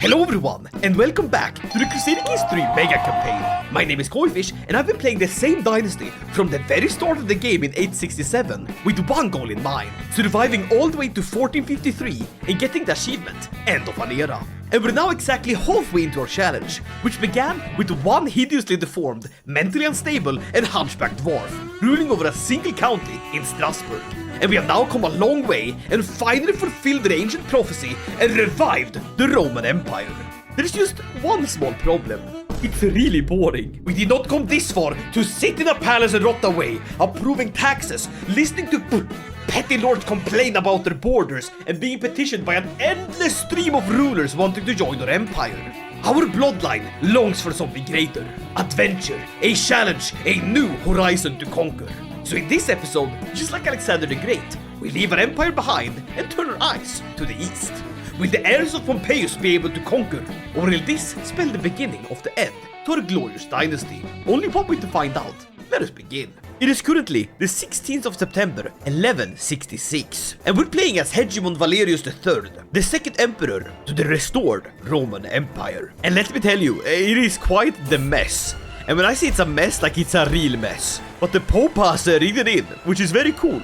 Hello everyone, and welcome back to the Crusader Kings 3 mega campaign. My name is Koifish, and I've been playing the same dynasty from the very start of the game in 867, with one goal in mind: surviving all the way to 1453 and getting the achievement, End of an Era. And we're now exactly halfway into our challenge, which began with one hideously deformed, mentally unstable and hunchbacked dwarf, ruling over a single county in Strasbourg. And we have now come a long way and finally fulfilled the ancient prophecy and revived the Roman Empire. There's just one small problem. It's really boring. We did not come this far to sit in a palace and rot away, approving taxes, listening to petty lords complain about their borders, and being petitioned by an endless stream of rulers wanting to join our empire. Our bloodline longs for something greater. Adventure, a challenge, a new horizon to conquer. So in this episode, just like Alexander the Great, we leave our empire behind and turn our eyes to the east. Will the heirs of Pompeius be able to conquer, or will this spell the beginning of the end to our glorious dynasty? Only one way to find out. Let us begin. It is currently the 16th of September, 1166, and we're playing as Hegemon Valerius III, the second emperor to the restored Roman Empire. And let me tell you, it is quite the mess. And when I say it's a mess, like it's a real mess. But the Pope has written in, which is very cool.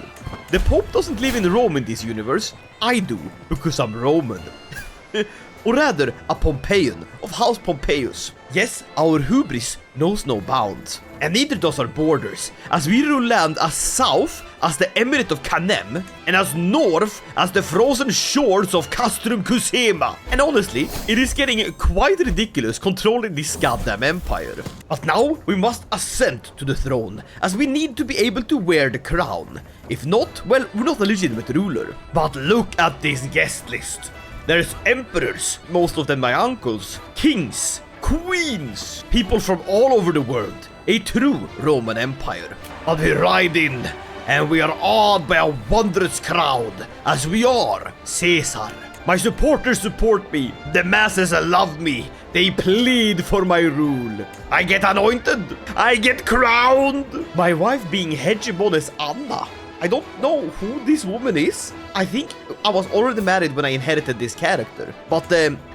The Pope doesn't live in Rome in this universe. I do, because I'm Roman. Or rather, a Pompeian of House Pompeius. Yes, our hubris knows no bounds. And neither does our borders, as we rule land as south as the Emirate of Canem, and as north as the frozen shores of Castrum Cusema. And honestly, it is getting quite ridiculous controlling this goddamn empire. But now we must ascend to the throne, as we need to be able to wear the crown. If not, well, we're not a legitimate ruler. But look at this guest list. There's emperors, most of them my uncles, kings, queens, people from all over the world. A true Roman Empire. But we ride in, and we are awed by a wondrous crowd, as we are Caesar. My supporters support me, the masses love me, they plead for my rule. I get anointed, I get crowned. My wife being Hegemon is Anna. I don't know who this woman is. I think I was already married when I inherited this character. But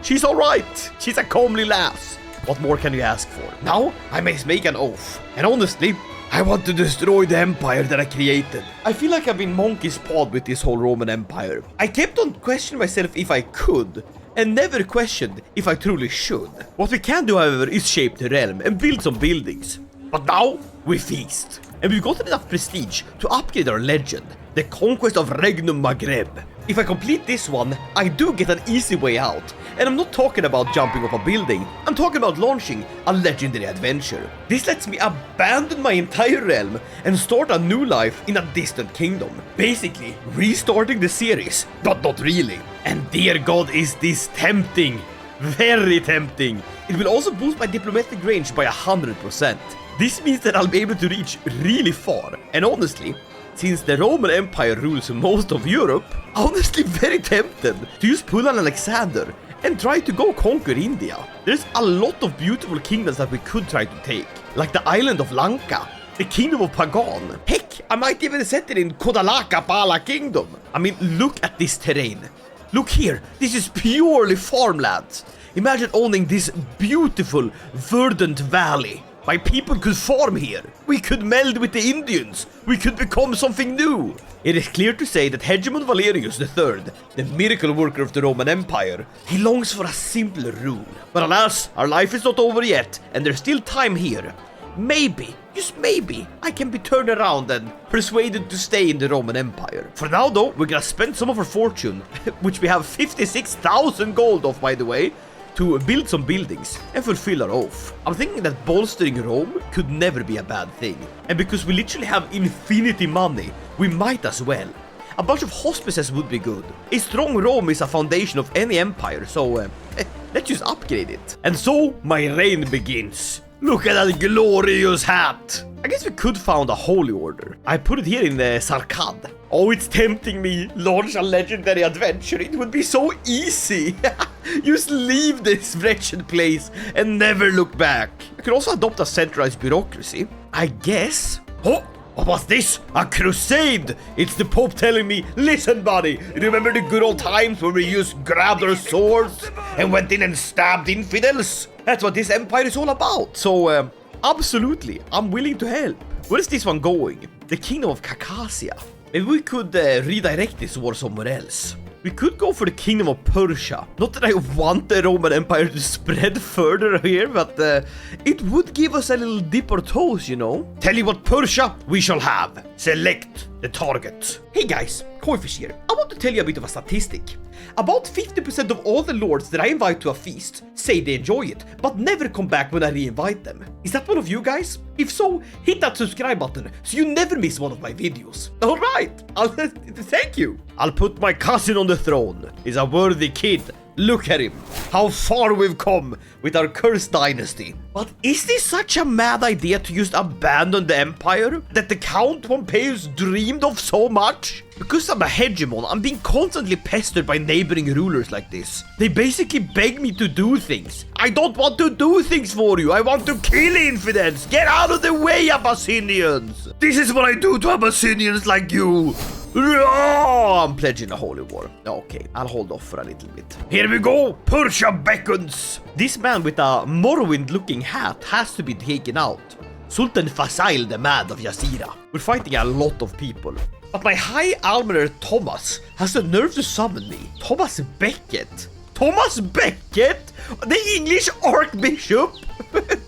she's alright, she's a comely lass. What more can you ask for? Now, I must make an oath. And honestly, I want to destroy the empire that I created. I feel like I've been monkey's pawed with this whole Roman Empire. I kept on questioning myself if I could, and never questioned if I truly should. What we can do, however, is shape the realm and build some buildings. But now, we feast. And we've gotten enough prestige to upgrade our legend, the conquest of Regnum Maghreb. If I complete this one, I do get an easy way out. And I'm not talking about jumping off a building, I'm talking about launching a legendary adventure. This lets me abandon my entire realm and start a new life in a distant kingdom. Basically, restarting the series, but not really. And dear God, is this tempting. Very tempting. It will also boost my diplomatic range by 100%. This means that I'll be able to reach really far. And honestly, since the Roman Empire rules most of Europe, honestly very tempted to just pull an Alexander and try to go conquer India. There's a lot of beautiful kingdoms that we could try to take, like the island of Lanka, the kingdom of Pagan. Heck, I might even set it in Kodalaka Pala kingdom. I mean, look at this terrain. Look here, this is purely farmland. Imagine owning this beautiful, verdant valley. My people could farm here. We could meld with the Indians. We could become something new. It is clear to say that Hegemon Valerius III, the miracle worker of the Roman Empire, he longs for a simpler rule. But alas, our life is not over yet, and there's still time here. Maybe, just maybe, I can be turned around and persuaded to stay in the Roman Empire. For now though, we're gonna spend some of our fortune, which we have 56,000 gold of, by the way, to build some buildings and fulfill our oath. I'm thinking that bolstering Rome could never be a bad thing. And because we literally have infinity money, we might as well. A bunch of hospices would be good. A strong Rome is a foundation of any empire, so let's just upgrade it. And so my reign begins. Look at that glorious hat. I guess we could found a holy order. I put it here in the Sarkad. Oh, it's tempting me. Launch a legendary adventure. It would be so easy. Just leave this wretched place and never look back. I could also adopt a centralized bureaucracy. I guess. Oh, What was this? A crusade! It's the Pope telling me, listen buddy, remember the good old times where we just grabbed our swords and went in and stabbed infidels? That's what this empire is all about. So, absolutely, I'm willing to help. Where is this one going? The Kingdom of Caucasia. Maybe we could redirect this war somewhere else. We could go for the Kingdom of Persia. Not that I want the Roman Empire to spread further here, but it would give us a little dip or toes, you know? Tell you what Persia we shall have. Select the target. Hey guys, Koifish here. I want to tell you a bit of a statistic. About 50% of all the lords that I invite to a feast say they enjoy it, but never come back when I re-invite them. Is that one of you guys? If so, hit that subscribe button so you never miss one of my videos. Alright, thank you. I'll put my cousin on the throne. He's a worthy kid. Look at him. How far we've come with our cursed dynasty. But is this such a mad idea to just abandon the empire that the Count Pompeius dreamed of so much? Because I'm a hegemon, I'm being constantly pestered by neighboring rulers like this. They basically beg me to do things. I don't want to do things for you. I want to kill infidels. Get out of the way, Abyssinians. This is what I do to Abyssinians like you. Oh, I'm pledging a holy war. Okay, I'll hold off for a little bit. Here we go. Persia beckons. This man with a Morrowind-looking hat has to be taken out. Sultan Fasail the Mad of Yazira. We're fighting a lot of people. But my High Almoner Thomas has the nerve to summon me. Thomas Becket? Thomas Becket? The English Archbishop?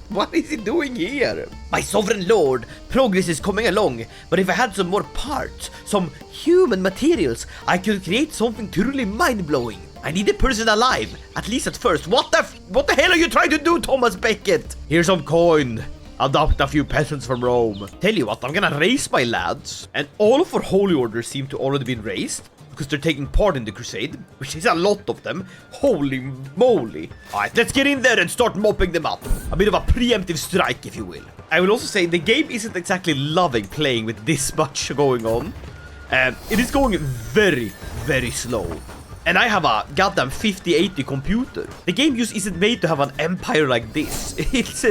What is he doing here? My sovereign lord, progress is coming along, but if I had some more parts, some human materials, I could create something truly mind-blowing. I need a person alive, at least at first. What the hell are you trying to do, Thomas Becket? Here's some coin. Adopt a few peasants from Rome. Tell you what, I'm gonna raise my lads. And all of our holy orders seem to already been raised, because they're taking part in the crusade, which is a lot of them. Holy moly. Alright, let's get in there and start mopping them up. A bit of a preemptive strike, if you will. I will also say the game isn't exactly loving playing with this much going on. It is going very, very slow. And I have a goddamn 5080 computer. The game just isn't made to have an empire like this. It's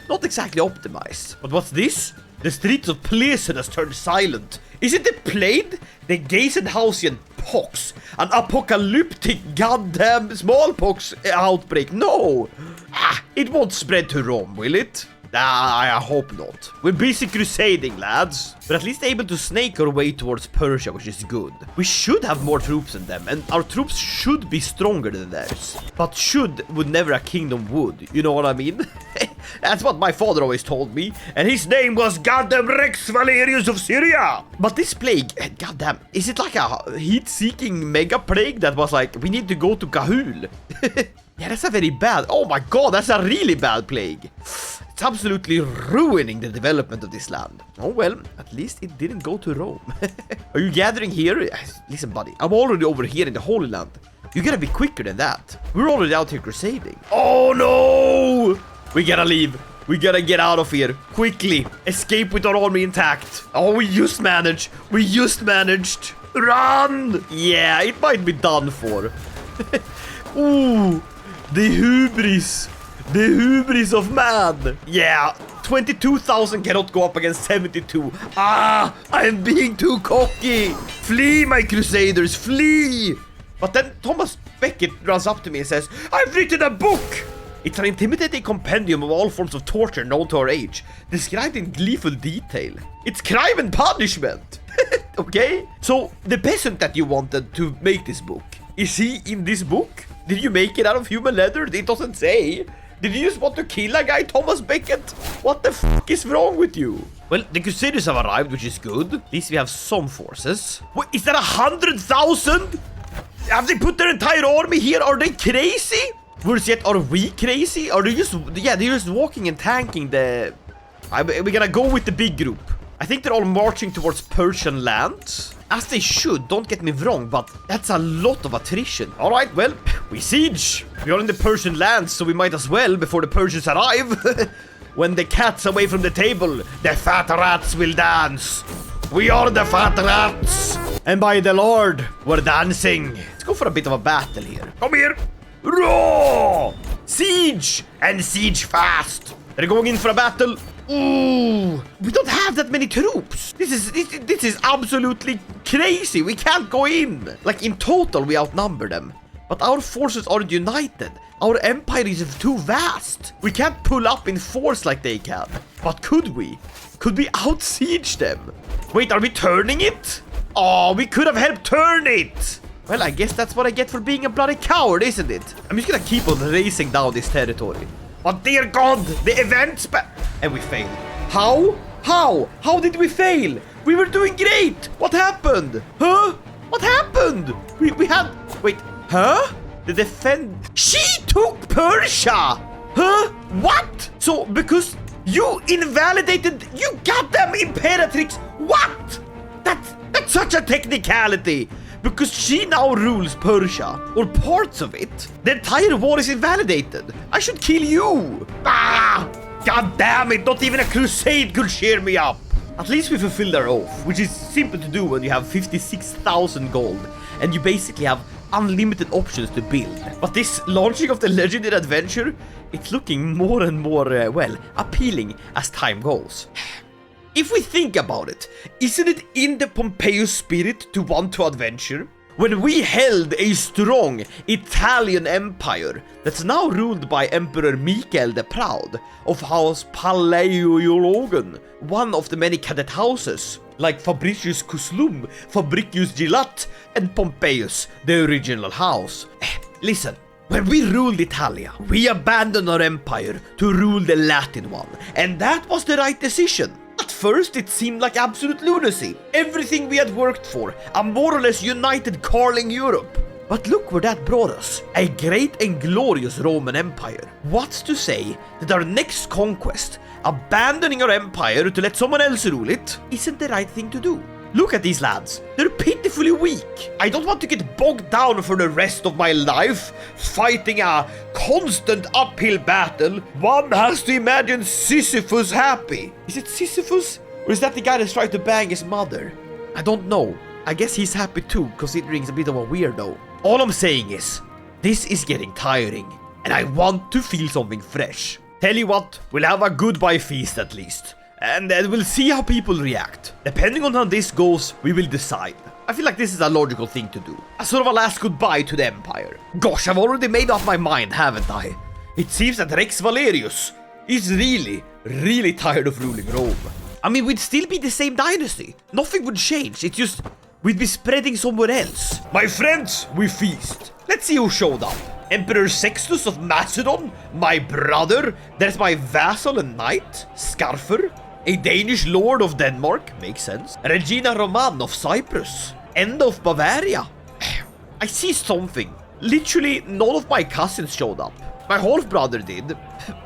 not exactly optimized. But what's this? The streets of Plesen has turned silent. Is it the plague? The Geisenhausian pox? An apocalyptic goddamn smallpox outbreak? No! It won't spread to Rome, will it? I hope not. We're busy crusading, lads. We're at least able to snake our way towards Persia, which is good. We should have more troops than them, and our troops should be stronger than theirs. But should would never a kingdom would, you know what I mean? That's what my father always told me, and his name was goddamn Rex Valerius of Syria. But this plague, goddamn, is it like a heat-seeking mega plague that was like, we need to go to Kahul? Yeah, that's a very bad, oh my god, that's a really bad plague. It's absolutely ruining the development of this land. Oh well, at least it didn't go to Rome. Are you gathering here? Listen, buddy, I'm already over here in the Holy Land. You gotta be quicker than that. We're already out here crusading. Oh no! We gotta leave. We gotta get out of here. Quickly. Escape with our army intact. Oh, we just managed. We just managed. Run! Yeah, it might be done for. Ooh, the hubris. The hubris of man. Yeah, 22,000 cannot go up against 72. Ah, I'm being too cocky. Flee, my crusaders, flee. But then Thomas Becket runs up to me and says, I've written a book. It's an intimidating compendium of all forms of torture known to our age, described in gleeful detail. It's crime and punishment. Okay? So, the peasant that you wanted to make this book, is he in this book? Did you make it out of human leather? It doesn't say. Did you just want to kill a guy, Thomas Becket? What the f*** is wrong with you? Well, the Crusaders have arrived, which is good. At least we have some forces. Wait, is that 100,000? Have they put their entire army here? Are they crazy? Worse yet, are we crazy? Are they just... Yeah, they're just walking and tanking the... We're gonna go with the big group. I think they're all marching towards Persian lands. As they should, don't get me wrong, but that's a lot of attrition. Alright, well, we siege. We are in the Persian lands, so we might as well before the Persians arrive. When the cat's away from the table, the fat rats will dance. We are the fat rats. And by the Lord, we're dancing. Let's go for a bit of a battle here. Come here. Roar! Siege! And siege fast. They're going in for a battle. Ooh, we don't have that many troops. This is absolutely crazy. We can't go in. Like, in total, we outnumber them. But our forces aren't united. Our empire is too vast. We can't pull up in force like they can. But could we? Could we out-siege them? Wait, are we turning it? Oh, we could have helped turn it. Well, I guess that's what I get for being a bloody coward, isn't it? I'm just gonna keep on racing down this territory. But dear God, the events... And we failed. How? How? How did we fail? We were doing great. What happened? Huh? What happened? We had... Wait. Huh? The defend... She took Persia! Huh? What? So, because you invalidated... You goddamn imperatrix... What? That's such a technicality. Because she now rules Persia, or parts of it. The entire war is invalidated. I should kill you. Ah! God damn it, not even a crusade could cheer me up. At least we fulfilled our oath, which is simple to do when you have 56,000 gold, and you basically have unlimited options to build. But this launching of the legendary adventure, it's looking more and more, well, appealing as time goes. If we think about it, isn't it in the Pompeius spirit to want to adventure? When we held a strong Italian empire that's now ruled by Emperor Michael the Proud of House Palaeologen, one of the many cadet houses, like Fabricius Cuslum, Fabricius Gilat, and Pompeius, the original house. Listen. When we ruled Italia, we abandoned our empire to rule the Latin one, and that was the right decision. At first, it seemed like absolute lunacy. Everything we had worked for, a more or less united Carling Europe. But look where that brought us. A great and glorious Roman Empire. What's to say that our next conquest, abandoning our empire to let someone else rule it, isn't the right thing to do? Look at these lads. They're pitifully weak. I don't want to get bogged down for the rest of my life, fighting a constant uphill battle. One has to imagine Sisyphus happy. Is it Sisyphus? Or is that the guy that's trying to bang his mother? I don't know. I guess he's happy too, considering he's a bit of a weirdo. All I'm saying is, this is getting tiring, and I want to feel something fresh. Tell you what, we'll have a goodbye feast at least. And then we'll see how people react. Depending on how this goes, we will decide. I feel like this is a logical thing to do. A sort of a last goodbye to the Empire. Gosh, I've already made up my mind, haven't I? It seems that Rex Valerius is really tired of ruling Rome. I mean, we'd still be the same dynasty. Nothing would change. It's just, we'd be spreading somewhere else. My friends, we feast. Let's see who showed up. Emperor Sextus of Macedon, my brother. There's my vassal and knight, Scarfer. A Danish lord of Denmark, makes sense. Regina Roman of Cyprus. End of Bavaria. I see something. Literally, none of my cousins showed up. My half-brother did,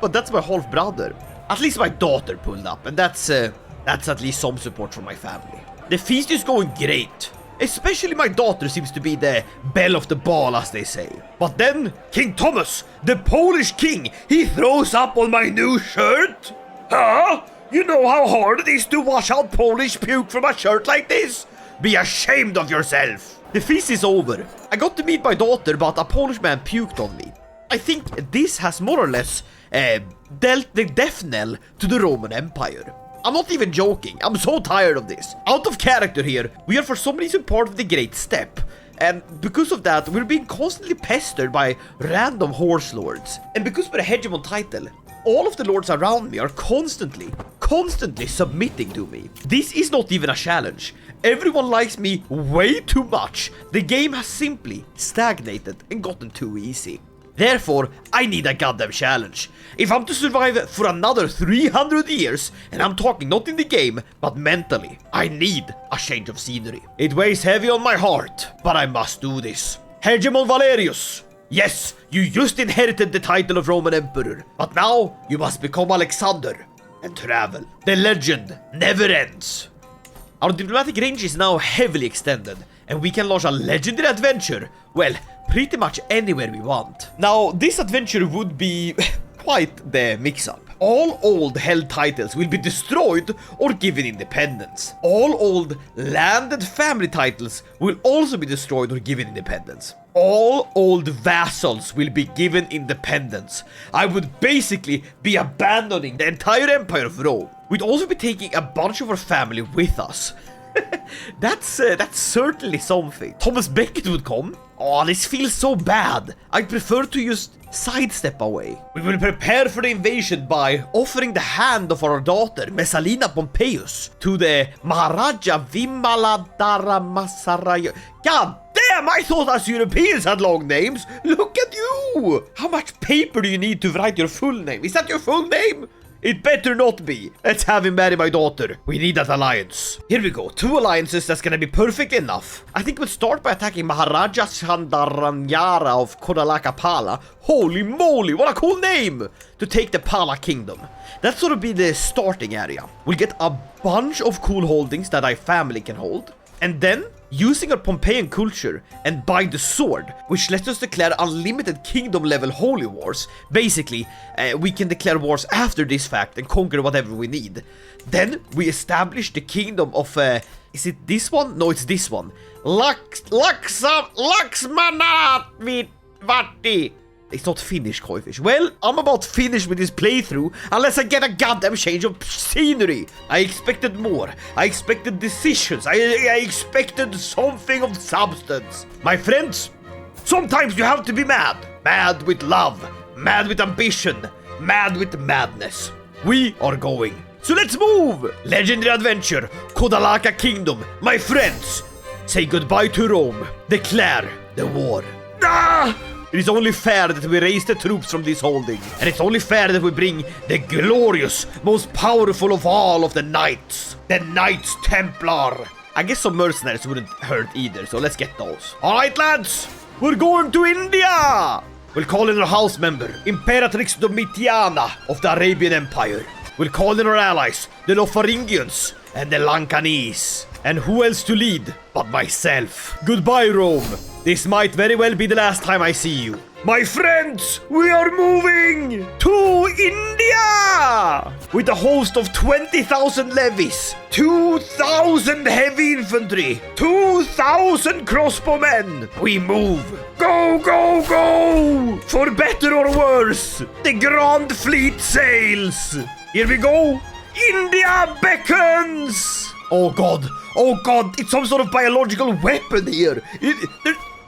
but that's my half-brother. At least my daughter pulled up, and that's at least some support from my family. The feast is going great. Especially my daughter seems to be the belle of the ball, as they say. But then, King Thomas, the Polish king, he throws up on my new shirt. Huh? You know how hard it is to wash out Polish puke from a shirt like this? Be ashamed of yourself. The feast is over. I got to meet my daughter, but a Polish man puked on me. I think this has more or less dealt the death knell to the Roman Empire. I'm not even joking. I'm so tired of this. Out of character here, we are for some reason part of the Great Step. And because of that, we're being constantly pestered by random horse lords. And because we're a hegemon title, all of the lords around me are constantly submitting to me. This is not even a challenge. Everyone likes me way too much. The game has simply stagnated and gotten too easy. Therefore, I need a goddamn challenge. If I'm to survive for another 300 years, and I'm talking not in the game, but mentally, I need a change of scenery. It weighs heavy on my heart, but I must do this. Hegemon Valerius! Yes, you just inherited the title of Roman Emperor, but now you must become Alexander and travel. The legend never ends. Our diplomatic range is now heavily extended, and we can launch a legendary adventure, well, pretty much anywhere we want. Now, this adventure would be quite the mix-up. All old held titles will be destroyed or given independence. All old landed family titles will also be destroyed or given independence. all old vassals will be given independence. I would basically be abandoning the entire empire of Rome. We'd also be taking a bunch of our family with us. That's certainly something. Thomas Becket would come. Oh, this feels so bad. I'd prefer to just sidestep away. We will prepare for the invasion by offering the hand of our daughter, Messalina Pompeius, to the Maharaja Vimaladara Masaraya. God damn, I thought us Europeans had long names. Look at you. How much paper do you need to write your full name? Is that your full name? It better not be. Let's have him marry my daughter. We need that alliance. Here we go. 2 alliances, that's gonna be perfect enough. I think we'll start by attacking Maharaja Chandaranyara of Kodalaka Pala. Holy moly, what a cool name! To take the Pala kingdom. That's sort of be the starting area. We'll get a bunch of cool holdings that our family can hold. And then, using our Pompeian culture and buy the sword, which lets us declare unlimited kingdom level holy wars. Basically, we can declare wars after this fact and conquer whatever we need. Then we establish the kingdom of, is it this one? No, it's this one. Laxmanavati. It's not finished, Koifish. Well, I'm about finished with this playthrough, unless I get a goddamn change of scenery. I expected more. I expected decisions. I expected something of substance. My friends, sometimes you have to be mad. Mad with love. Mad with ambition. Mad with madness. We are going. So let's move! Legendary adventure. Kodalaka Kingdom. My friends, say goodbye to Rome. Declare the war. Ah! It is only fair that we raise the troops from this holding. And it's only fair that we bring the glorious, most powerful of all of the knights. The Knights Templar. I guess some mercenaries wouldn't hurt either, so let's get those. Alright lads, we're going to India! We'll call in our house member, Imperatrix Domitiana of the Arabian Empire. We'll call in our allies, the Lotharingians and the Lankanese. And who else to lead but myself? Goodbye, Rome. This might very well be the last time I see you. My friends, we are moving to India! With a host of 20,000 levies, 2,000 heavy infantry, 2,000 crossbowmen. We move. Go, go, go! For better or worse, the Grand Fleet sails. Here we go. India beckons! Oh god, it's some sort of biological weapon here.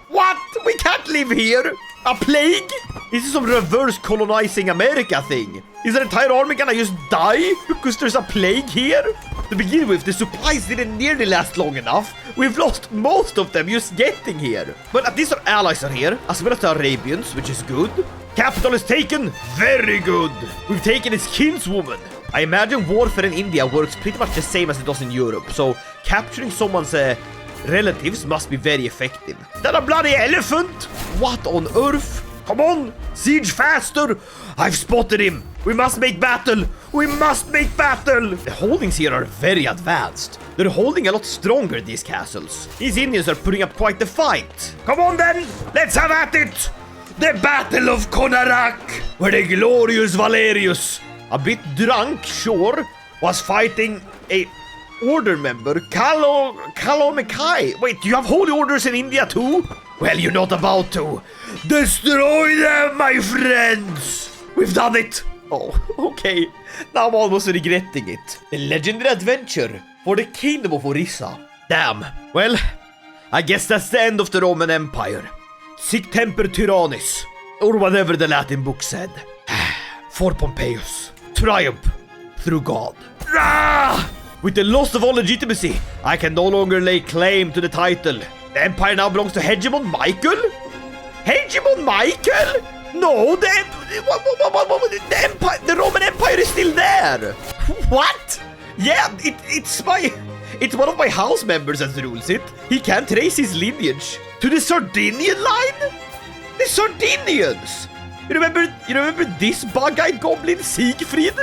What? We can't live here. A plague? Is this some reverse colonizing America thing? Is our entire army gonna just die because there's a plague here? To begin with, the supplies didn't nearly last long enough. We've lost most of them just getting here. But at least our allies are here, as well as the Arabians, which is good. Capital is taken. Very good. We've taken his kinswoman. I imagine warfare in India works pretty much the same as it does in Europe, so capturing someone's relatives must be very effective. Is that a bloody elephant? What on earth? Come on, siege faster! I've spotted him! We must make battle! We must make battle! The holdings here are very advanced. They're holding a lot stronger, these castles. These Indians are putting up quite the fight. Come on then, let's have at it! The Battle of Konarak, where the glorious Valerius, a bit drunk, sure, was fighting a order member, Kalomekai. Wait, do you have holy orders in India too? Well, you're not about to. Destroy them, my friends! We've done it! Oh, okay. Now I'm almost regretting it. The legendary adventure for the kingdom of Orissa. Damn. Well, I guess that's the end of the Roman Empire. Sic temper tyrannis, or whatever the Latin book said. For Pompeius. Triumph through God. Ah! With the loss of all legitimacy, I can no longer lay claim to the title. The empire now belongs to Hegemon Michael? Hegemon Michael? No, the empire, the Roman Empire is still there. What? Yeah, it's one of my house members that rules it. He can't trace his lineage to the Sardinian line? The Sardinians! You remember this bug-eyed goblin Siegfried?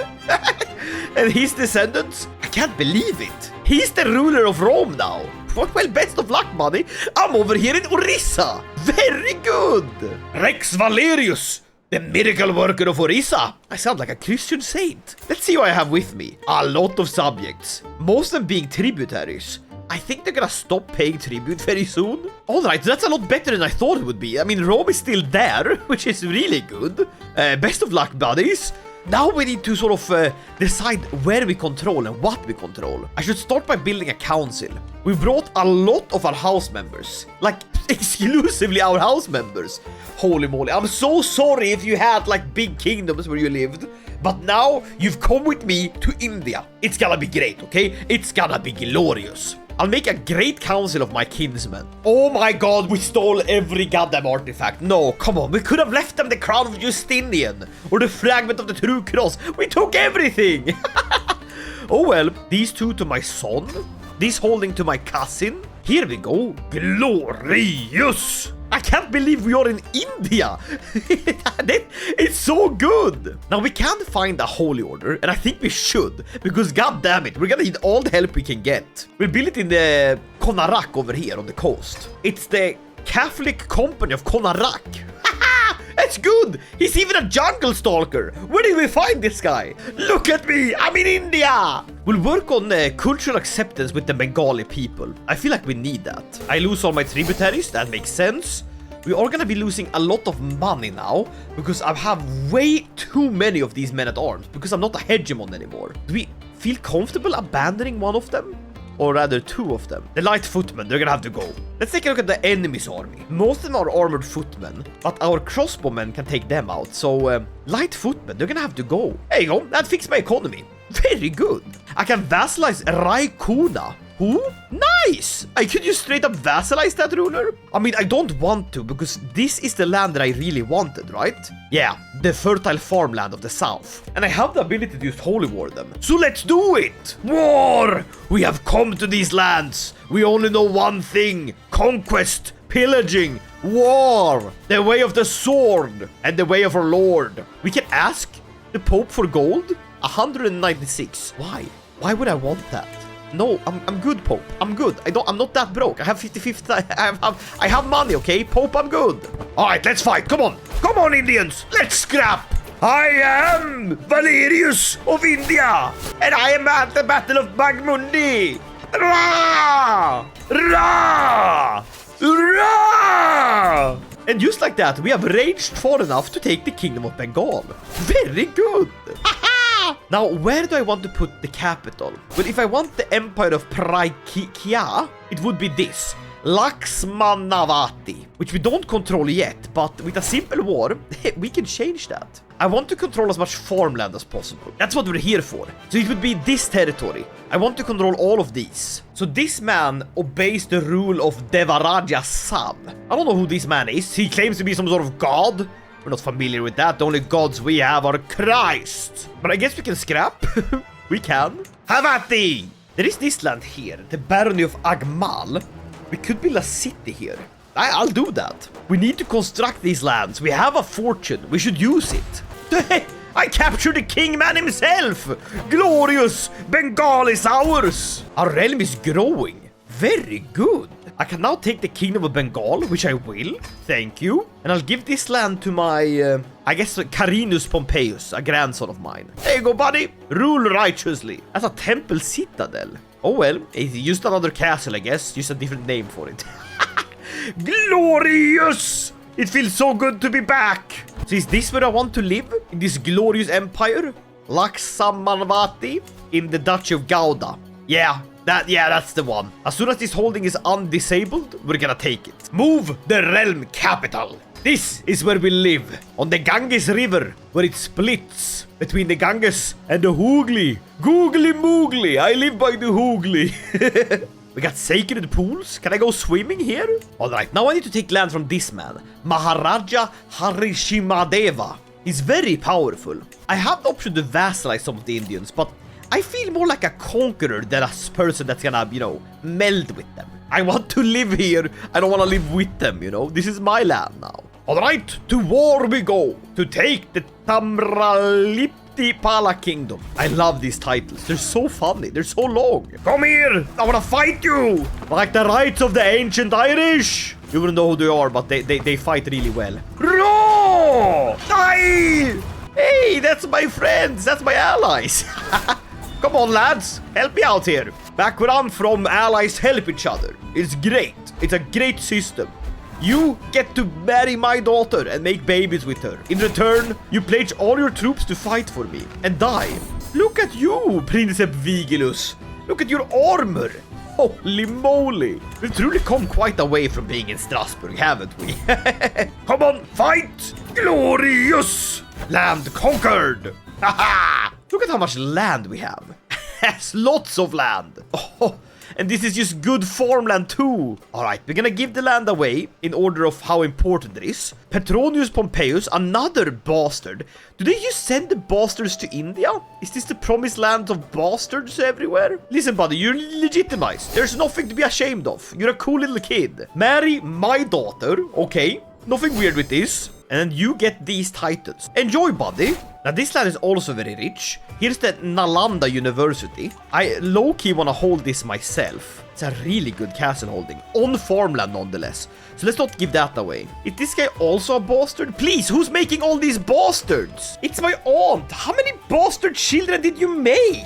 And his descendants? I can't believe it. He's the ruler of Rome now. Well, best of luck, buddy. I'm over here in Orissa. Very good. Rex Valerius, the miracle worker of Orissa. I sound like a Christian saint. Let's see what I have with me. A lot of subjects. Most of them being tributaries. I think they're gonna stop paying tribute very soon. Alright, that's a lot better than I thought it would be. I mean, Rome is still there, which is really good. Best of luck, buddies. Now we need to sort of decide where we control and what we control. I should start by building a council. We brought a lot of our house members. Like, exclusively our house members. Holy moly. I'm so sorry if you had, like, big kingdoms where you lived. But now, you've come with me to India. It's gonna be great, okay? It's gonna be glorious. I'll make a great council of my kinsmen. Oh my god, we stole every goddamn artifact. No, come on, we could have left them the crown of Justinian. Or the fragment of the true cross. We took everything. Oh well, these two to my son. This holding to my cousin. Here we go. Glorious. I can't believe we are in India. It's so good. Now we can't find a holy order, and I think we should, because god damn it, we're gonna need all the help we can get. We'll build it in the Konarak over here on the coast. It's the Catholic Company of Konarak. That's good. He's even a jungle stalker. Where did we find this guy? Look at me. I'm in India. We'll work on cultural acceptance with the Bengali people. I feel like we need that. I lose all my tributaries. That makes sense. We are going to be losing a lot of money now because I have way too many of these men-at-arms because I'm not a hegemon anymore. Do we feel comfortable abandoning one of them? Or rather, two of them. The light footmen, they're gonna have to go. Let's take a look at the enemy's army. Most of them are armored footmen, but our crossbowmen can take them out. So, light footmen, they're gonna have to go. There you go, that fixed my economy. Very good. I can vassalize Raikuna. Who? Nice! I could just straight up vassalize that ruler. I mean, I don't want to, because this is the land that I really wanted, right? Yeah, the fertile farmland of the south. And I have the ability to just holy war them. So let's do it! War! We have come to these lands. We only know one thing. Conquest, pillaging, war. The way of the sword and the way of our lord. We can ask the Pope for gold? 196. Why? Why would I want that? No, I'm good, Pope. I'm good. I'm not that broke. I have 50-50. I have money, okay? Pope, I'm good. All right, let's fight. Come on. Come on, Indians. Let's scrap. I am Valerius of India. And I am at the Battle of Bagmundi. Rah! Rah! Rah! And just like that, we have raged far enough to take the Kingdom of Bengal. Very good. Now, where do I want to put the capital? Well, if I want the Empire of Praikya, it would be this. Laxmanavati, which we don't control yet, but with a simple war, we can change that. I want to control as much farmland as possible. That's what we're here for. So it would be this territory. I want to control all of these. So this man obeys the rule of Devaraja's son. I don't know who this man is. He claims to be some sort of god. We're not familiar with that. The only gods we have are Christ. But I guess we can scrap. We can. Have at thee! There is this land here, the barony of Agmal. We could build a city here. I'll do that. We need to construct these lands. We have a fortune. We should use it. I captured the kingman himself. Glorious. Bengal is ours. Our realm is growing. Very good. I can now take the Kingdom of Bengal, which I will. Thank you. And I'll give this land to my, I guess, Carinus Pompeius, a grandson of mine. There you go, buddy. Rule righteously. That's a temple citadel. Oh, well. It's just another castle, I guess. Just a different name for it. Glorious! It feels so good to be back. So is this where I want to live? In this glorious empire? Laxmanavati? In the Duchy of Gouda. Yeah. That's the one. As soon as this holding is undisabled, we're gonna take it. Move the realm capital. This is where we live. On the Ganges River, where it splits between the Ganges and the Hooghly. Googly moogly. I live by the Hooghly. We got sacred pools. Can I go swimming here? Alright, now I need to take land from this man. Maharaja Harishimadeva. He's very powerful. I have the option to vassalize some of the Indians, but I feel more like a conqueror than a person that's gonna, meld with them. I want to live here. I don't want to live with them, This is my land now. Alright, to war we go. To take the Tamraliptipala kingdom. I love these titles. They're so funny. They're so long. Come here. I want to fight you. Like the rights of the ancient Irish. You wouldn't know who they are, but they fight really well. Roar! Die! Hey, that's my friends. That's my allies. Come on, lads. Help me out here. Back where I'm from, allies help each other. It's great. It's a great system. You get to marry my daughter and make babies with her. In return, you pledge all your troops to fight for me and die. Look at you, Princeps Vigilus. Look at your armor. Holy moly. We've truly come quite a way from being in Strasbourg, haven't we? Come on, fight! Glorious! Land conquered! Haha! Look at how much land we have. Has lots of land. Oh, and this is just good farmland too. Alright, we're gonna give the land away in order of how important it is. Petronius Pompeius, another bastard. Do they just send the bastards to India? Is this the promised land of bastards everywhere? Listen, buddy, you're legitimized. There's nothing to be ashamed of. You're a cool little kid. Marry my daughter. Okay, nothing weird with this. And then you get these titles. Enjoy, buddy. Now, this land is also very rich. Here's the Nalanda University. I low-key want to hold this myself. It's a really good castle holding. On farmland, nonetheless. So let's not give that away. Is this guy also a bastard? Please, who's making all these bastards? It's my aunt. How many bastard children did you make?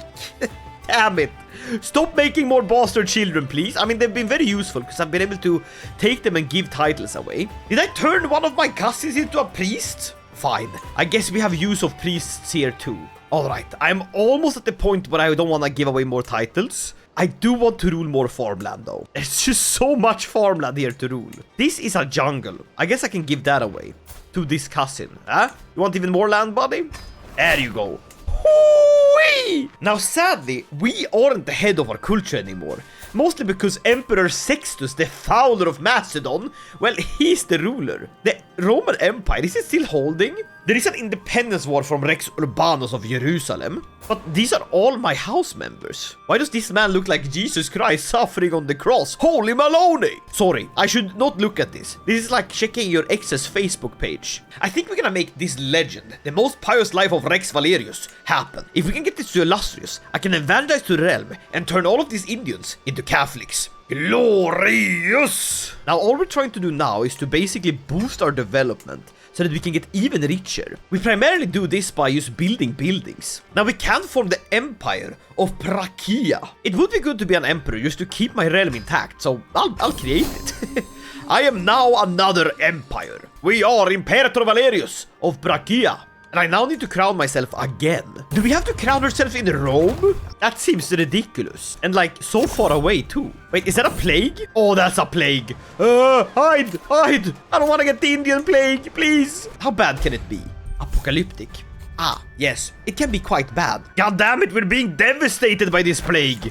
Damn it. Stop making more bastard children, please. I mean, they've been very useful because I've been able to take them and give titles away. Did I turn one of my cousins into a priest? Fine. I guess we have use of priests here too. Alright, I'm almost at the point where I don't want to give away more titles. I do want to rule more farmland though. There's just so much farmland here to rule. This is a jungle. I guess I can give that away to this cousin. Huh? You want even more land, buddy? There you go. Hoo-wee! Now, sadly, we aren't the head of our culture anymore. Mostly because Emperor Sextus, the founder of Macedon, well, he's the ruler. The Roman Empire, is it still holding? There is an independence war from Rex Urbanus of Jerusalem. But these are all my house members. Why does this man look like Jesus Christ suffering on the cross? Holy Maloney! Sorry, I should not look at this. This is like checking your ex's Facebook page. I think we're gonna make this legend, the most pious life of Rex Valerius, happen. If we can get this to illustrious, I can evangelize to the realm and turn all of these Indians into Catholics. Glorious! Now, all we're trying to do now is to basically boost our development so that we can get even richer. We primarily do this by just building buildings. Now, we can form the Empire of Brachia. It would be good to be an emperor just to keep my realm intact, so I'll create it. I am now another empire. We are Imperator Valerius of Brachia. And I now need to crown myself again. Do we have to crown ourselves in Rome? That seems ridiculous. And like, so far away too. Wait, is that a plague? Oh, that's a plague. Hide! Hide! I don't want to get the Indian plague, please. How bad can it be? Apocalyptic. Ah, yes. It can be quite bad. God damn it, we're being devastated by this plague.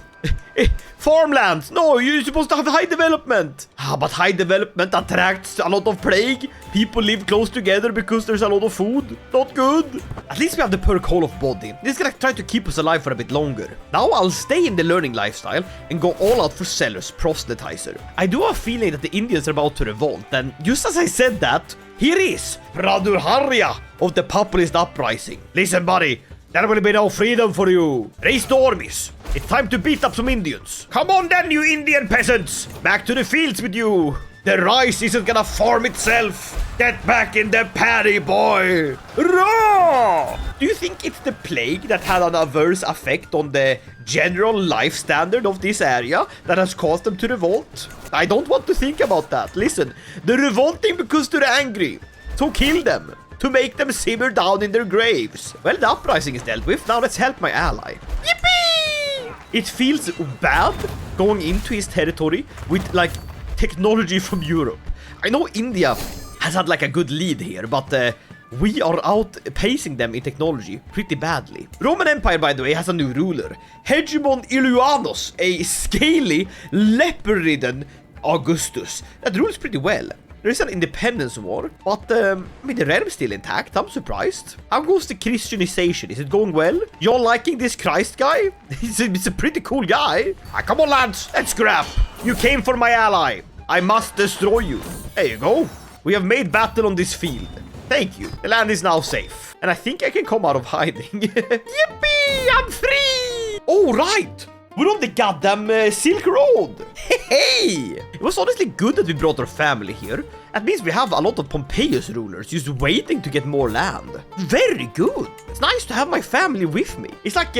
Farmlands! No, you're supposed to have high development. Ah, but high development attracts a lot of plague. People live close together because there's a lot of food. Not good. At least we have the perk Hall of Body. This is gonna try to keep us alive for a bit longer. Now I'll stay in the learning lifestyle and go all out for Sellers Proselytizer. I do have a feeling that the Indians are about to revolt, and just as I said that, here is Pradurharya of the Populist Uprising. Listen, buddy. There will be no freedom for you. Raise the armies. It's time to beat up some Indians. Come on then, you Indian peasants. Back to the fields with you. The rice isn't gonna farm itself. Get back in the paddy, boy. Hurrah! Do you think it's the plague that had an adverse effect on the general life standard of this area that has caused them to revolt? I don't want to think about that. Listen, they're revolting because they're angry. So kill them. To make them simmer down in their graves. Well, the uprising is dealt with. Now let's help my ally. Yippee! It feels bad going into his territory with, like, technology from Europe. I know India has had, like, a good lead here, but we are outpacing them in technology pretty badly. Roman Empire, by the way, has a new ruler. Hegemon Iulianus, a scaly, leper-ridden Augustus. That rules pretty well. There is an independence war, but I mean, the realm's still intact. I'm surprised. How goes the Christianization? Is it going well? Y'all liking this Christ guy? He's a pretty cool guy. Ah, come on, lads. Let's scrap. You came for my ally. I must destroy you. There you go. We have made battle on this field. Thank you. The land is now safe. And I think I can come out of hiding. Yippee! I'm free! Oh, right. We're on the goddamn Silk Road. Hey! It was honestly good that we brought our family here. That means we have a lot of Pompeius rulers just waiting to get more land. Very good. Let's nice to have my family with me. It's like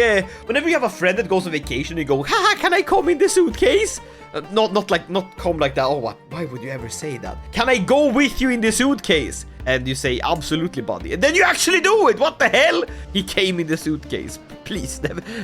whenever you have a friend that goes on vacation, you go, haha, can I come in the suitcase? Not come like that. Oh, what? Why would you ever say that? Can I go with you in the suitcase? And you say, absolutely, buddy. And then you actually do it. What the hell? He came in the suitcase. Please,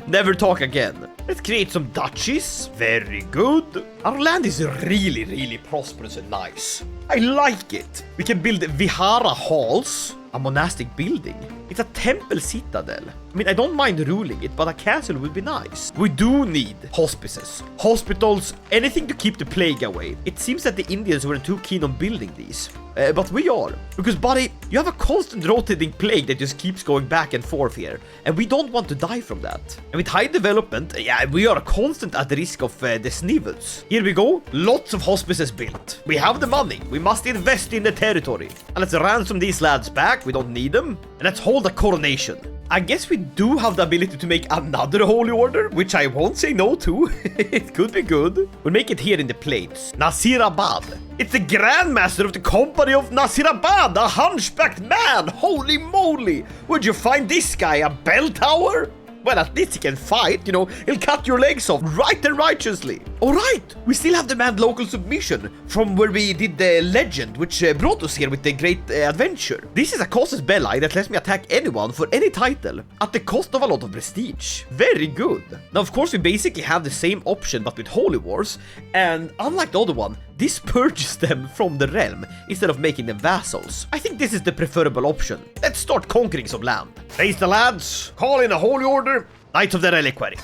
never talk again. Let's create some duchies. Very good. Our land is really, really prosperous and nice. I like it. We can build vihara halls. A monastic building. It's a temple citadel. I mean, I don't mind ruling it, but a castle would be nice. We do need hospices, hospitals, anything to keep the plague away. It seems that the Indians weren't too keen on building these. But we are. Because, buddy, you have a constant rotating plague that just keeps going back and forth here. And we don't want to die from that. And with high development, yeah, we are constant at the risk of the snivels. Here we go. Lots of hospices built. We have the money. We must invest in the territory. And let's ransom these lads back. We don't need them. And let's hold a coronation. I guess we do have the ability to make another holy order, which I won't say no to. It could be good. We'll make it here in the plains. Nasirabad. It's the Grandmaster of the Company of Nasirabad, a hunchbacked man. Holy moly. Where'd you find this guy? A bell tower? Well, at least he can fight, you know. He'll cut your legs off right and righteously. All right, we still have demand local submission from where we did the legend, which brought us here with the great adventure. This is a casus belli that lets me attack anyone for any title at the cost of a lot of prestige. Very good. Now, of course, we basically have the same option, but with holy wars. And unlike the other one, this purges them from the realm instead of making them vassals. I think this is the preferable option. Let's start conquering some land. Raise the lads, call in a holy order, Knights of the Reliquary.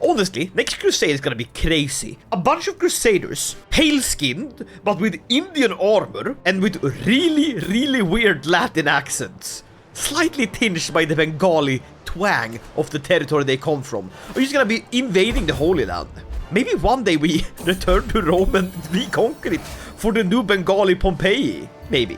Honestly, next crusade is gonna be crazy. A bunch of crusaders, pale-skinned, but with Indian armor and with really, really weird Latin accents. Slightly tinged by the Bengali twang of the territory they come from. Are just gonna be invading the Holy Land. Maybe one day we return to Rome and reconquer it for the new Bengali Pompeii. Maybe.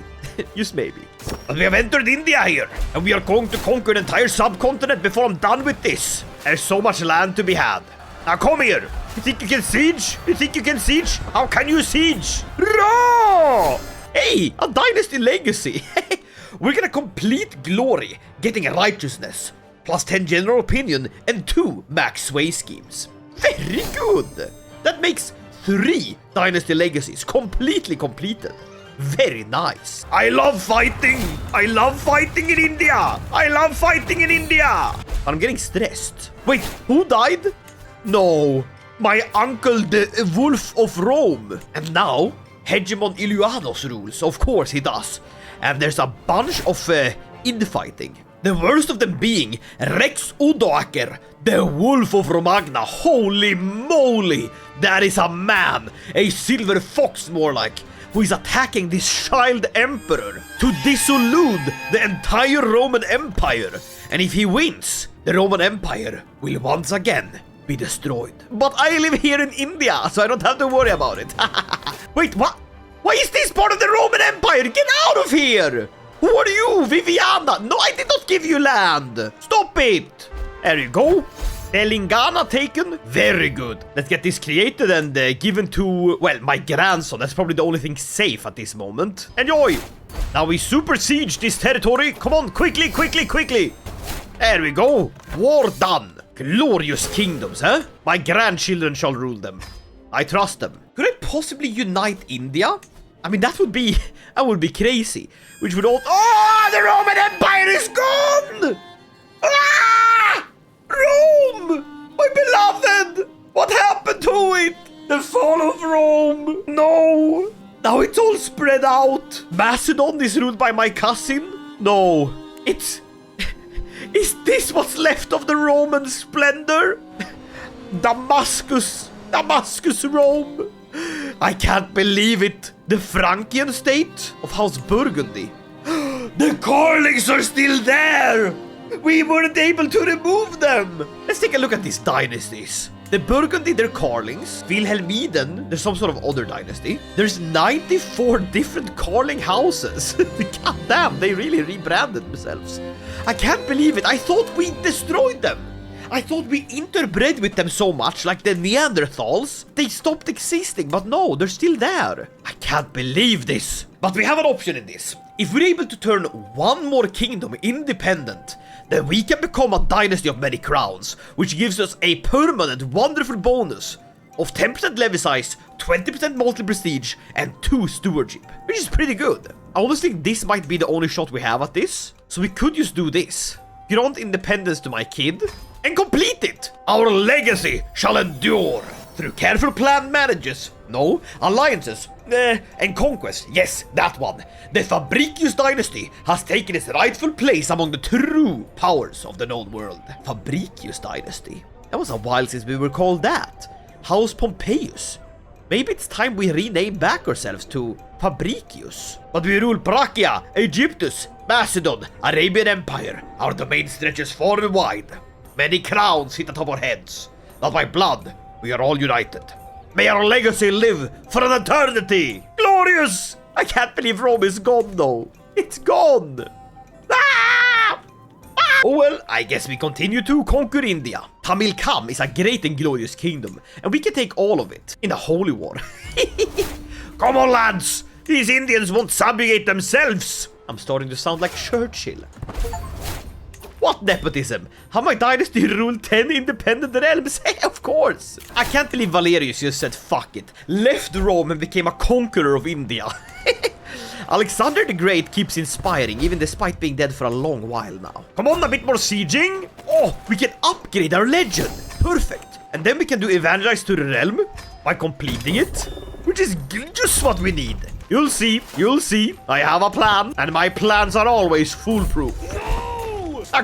Just maybe. But we have entered India here, and we are going to conquer an entire subcontinent before I'm done with this. There's so much land to be had. Now come here. You think you can siege? You think you can siege? How can you siege? Raw! Hey, a dynasty legacy. We're gonna complete glory, getting a righteousness, plus 10 general opinion, and 2 max sway schemes. Very good. That makes 3 dynasty legacies completely completed. Very nice. I love fighting. I love fighting in India. I love fighting in India. I'm getting stressed. Wait, who died? No. My uncle, the Wolf of Rome. And now, Hegemon Ilianos rules. Of course he does. And there's a bunch of infighting. The worst of them being Rex Odoaker, the Wolf of Romagna. Holy moly. That is a man. A silver fox more like. Who is attacking this child emperor to dissolve the entire Roman Empire. And if he wins, the Roman Empire will once again be destroyed. But I live here in India, so I don't have to worry about it. Wait, what? Why is this part of the Roman Empire? Get out of here! Who are you, Viviana? No, I did not give you land. Stop it. There you go. Telangana taken. Very good. Let's get this created and given to, well, my grandson. That's probably the only thing safe at this moment. Enjoy. Now we super siege this territory. Come on, quickly, quickly, quickly. There we go. War done. Glorious kingdoms, huh? My grandchildren shall rule them. I trust them. Could I possibly unite India? I mean, that would be crazy. Which would all... Oh, the Roman Empire is gone! Ah! Rome! My beloved! What happened to it? The fall of Rome. No. Now it's all spread out. Macedon is ruled by my cousin. No. It's... Is this what's left of the Roman splendor? Damascus, Rome. I can't believe it. The Frankian state of House Burgundy. The Carlings are still there. We weren't able to remove them. Let's take a look at these dynasties. The Burgundy, they're Carlings. Wilhelmiden, there's some sort of other dynasty. There's 94 different Carling houses. God damn, they really rebranded themselves. I can't believe it. I thought we destroyed them. I thought we interbred with them so much, like the Neanderthals. They stopped existing, but no, they're still there. I can't believe this. But we have an option in this. If we're able to turn one more kingdom independent, then we can become a dynasty of many crowns, which gives us a permanent wonderful bonus of 10% levy size, 20% multi prestige, and 2 stewardship, which is pretty good. I always think this might be the only shot we have at this, so we could just do this. Grant independence to my kid, and complete it! Our legacy shall endure through careful planned marriages, no, alliances, and conquest, yes, that one. The Fabricius dynasty has taken its rightful place among the true powers of the known world. Fabricius dynasty? That was a while since we were called that. House Pompeius. Maybe it's time we rename back ourselves to Fabricius. But we rule Brachia, Egyptus, Macedon, Arabian Empire. Our domain stretches far and wide. Many crowns sit atop our heads. Not by blood, we are all united. May our legacy live for an eternity! Glorious! I can't believe Rome is gone though. It's gone! Ah! Oh well, I guess we continue to conquer India. Tamilkam is a great and glorious kingdom, and we can take all of it in a holy war. Come on lads! These Indians won't subjugate themselves! I'm starting to sound like Churchill. What nepotism? Have my dynasty ruled 10 independent realms? Of course! I can't believe Valerius just said fuck it, left Rome and became a conqueror of India. Alexander the Great keeps inspiring, even despite being dead for a long while now. Come on, a bit more sieging! Oh, we can upgrade our legend! Perfect! And then we can do evangelize to the realm by completing it, which is just what we need. You'll see, I have a plan, and my plans are always foolproof.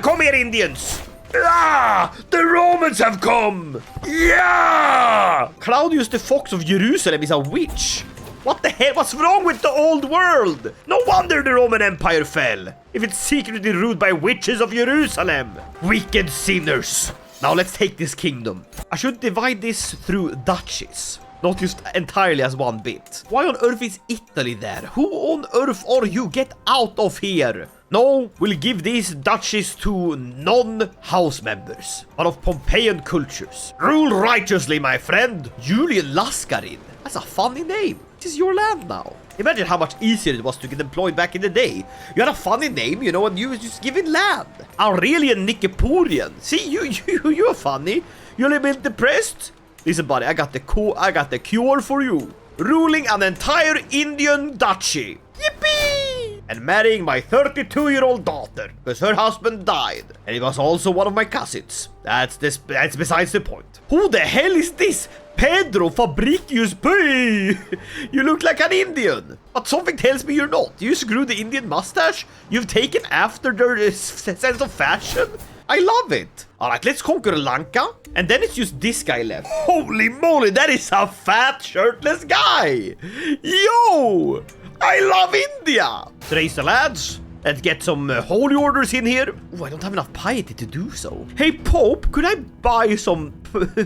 Come here, Indians! Ah! The Romans have come! Yeah! Claudius the Fox of Jerusalem is a witch. What the hell? What's wrong with the old world? No wonder the Roman Empire fell, if it's secretly ruled by witches of Jerusalem. Wicked sinners. Now let's take this kingdom. I should divide this through duchies, not just entirely as one bit. Why on earth is Italy there? Who on earth are you? Get out of here. No, we'll give these duchies to non-house members, but of Pompeian cultures. Rule righteously, my friend. Julian Laskarin. That's a funny name. This is your land now. Imagine how much easier it was to get employed back in the day. You had a funny name, you know, and you was just given land. Aurelian Nicoporian. See, you're funny. You're a bit depressed. Listen, buddy, I got the cure for you. Ruling an entire Indian duchy. Yippee! And marrying my 32-year-old daughter, because her husband died, and he was also one of my cousins. That's besides the point. Who the hell is this? Pedro Fabricius P. You look like an Indian, but something tells me you're not. You screw the Indian mustache? You've taken after their sense of fashion? I love it. Alright, let's conquer Lanka, and then it's just this guy left. Holy moly, that is a fat, shirtless guy. Yo! I love India! Trace the lads. Let's get some holy orders in here. Oh, I don't have enough piety to do so. Hey, Pope, could I buy some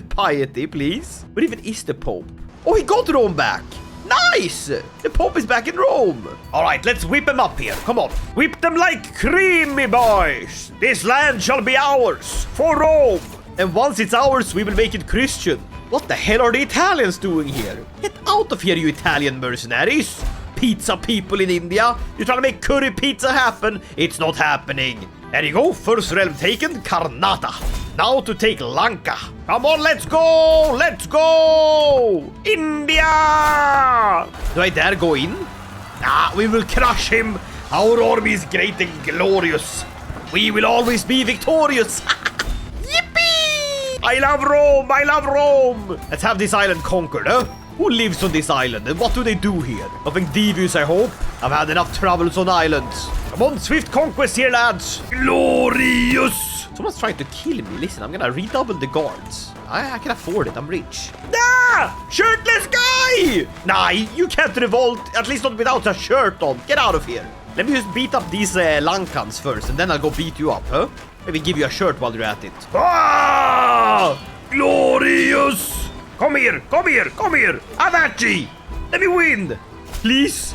piety, please? Where even is the Pope? Oh, he got Rome back. Nice! The Pope is back in Rome. All right, let's whip him up here. Come on. Whip them like cream, me boys. This land shall be ours for Rome. And once it's ours, we will make it Christian. What the hell are the Italians doing here? Get out of here, you Italian mercenaries. Pizza people in India. You're trying to make curry pizza happen. It's not happening. There you go. First realm taken, Karnata. Now to take Lanka. Come on, let's go. Let's go. India. Do I dare go in? Ah, we will crush him. Our army is great and glorious. We will always be victorious. Yippee! I love Rome. I love Rome. Let's have this island conquered, huh? Who lives on this island and what do they do here? Nothing devious, I hope. I've had enough troubles on islands. Come on, swift conquest here, lads. Glorious. Someone's trying to kill me. Listen, I'm gonna redouble the guards. I can afford it. I'm rich. Ah! Shirtless guy! Nah, you can't revolt. At least not without a shirt on. Get out of here. Let me just beat up these Lankans first, and then I'll go beat you up, huh? Maybe give you a shirt while you're at it. Ah! Glorious! Come here, come here, come here! Avachi! Let me win! Please?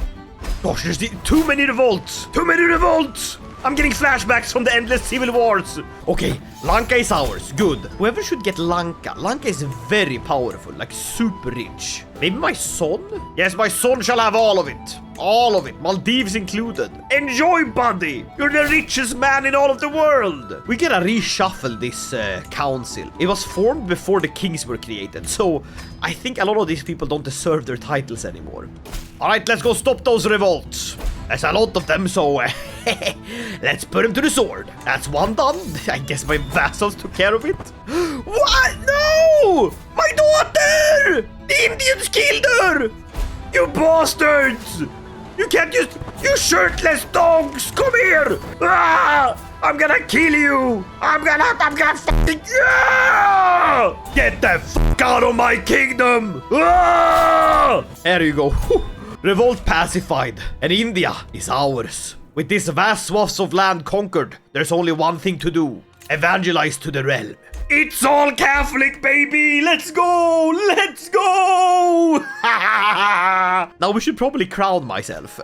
Gosh, there's too many revolts! Too many revolts! I'm getting flashbacks from the endless civil wars. Okay, Lanka is ours. Good. Whoever should get Lanka. Lanka is very powerful, like super rich. Maybe my son? Yes, my son shall have all of it. All of it, Maldives included. Enjoy, buddy! You're the richest man in all of the world! We gotta reshuffle this council. It was formed before the kings were created, so I think a lot of these people don't deserve their titles anymore. Alright, let's go stop those revolts. There's a lot of them, so let's put them to the sword. That's one done. I guess my vassals took care of it. What? No! My daughter! The Indians killed her! You bastards! You can't just... You shirtless dogs! Come here! Ah! I'm gonna kill you! I'm gonna fucking... Ah! Get the fuck out of my kingdom! Ah! There you go. Revolt pacified. And India is ours. With this vast swaths of land conquered, there's only one thing to do. Evangelize to the realm. It's all Catholic, baby! Let's go! Let's go! Now we should probably crown myself.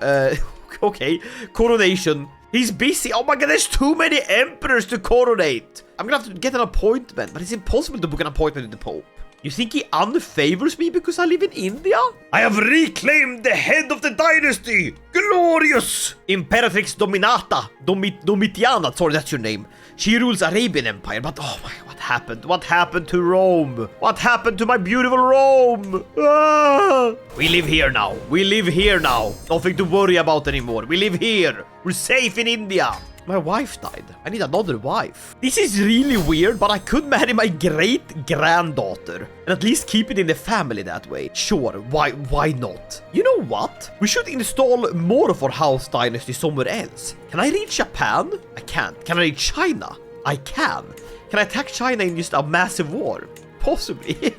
Okay, coronation. He's busy. Oh my god, there's too many emperors to coronate. I'm gonna have to get an appointment, but it's impossible to book an appointment with the Pope. You think he unfavors me because I live in India? I have reclaimed the head of the dynasty! Glorious! Imperatrix Dominata. Domitiana, sorry, that's your name. She rules Arabian Empire, but oh my, what happened? What happened to Rome? What happened to my beautiful Rome? Ah! We live here now. We live here now. Nothing to worry about anymore. We live here. We're safe in India. My wife died. I need another wife. This is really weird, but I could marry my great-granddaughter and at least keep it in the family that way. Sure, why not? You know what? We should install more of our house dynasty somewhere else. Can I reach Japan? I can't. Can I reach China? I can. Can I attack China in just a massive war? Possibly.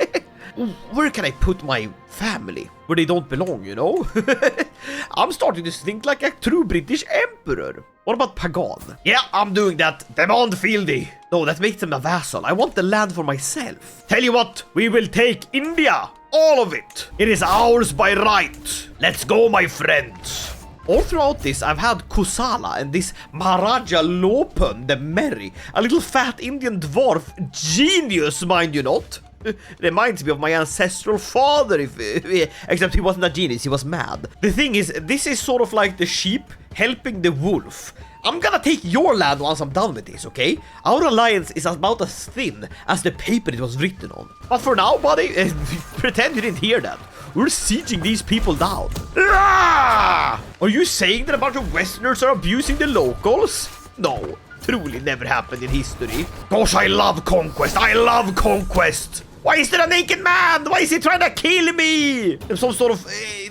Where can I put my family? Where they don't belong, you know? I'm starting to think like a true British emperor. What about Pagan? Yeah, I'm doing that. Demand fealty. No, that makes them a vassal. I want the land for myself. Tell you what, we will take India. All of it. It is ours by right. Let's go, my friends. All throughout this, I've had Kusala and this Maharaja Lopan the Merry, a little fat Indian dwarf, genius, mind you not. Reminds me of my ancestral father, except he wasn't a genius, he was mad. The thing is, this is sort of like the sheep helping the wolf. I'm gonna take your land once I'm done with this, okay? Our alliance is about as thin as the paper it was written on. But for now, buddy, pretend you didn't hear that. We're sieging these people down. Ah! Are you saying that a bunch of Westerners are abusing the locals? No, truly never happened in history. Gosh, I love conquest. I love conquest. Why is there a naked man? Why is he trying to kill me? There's some sort of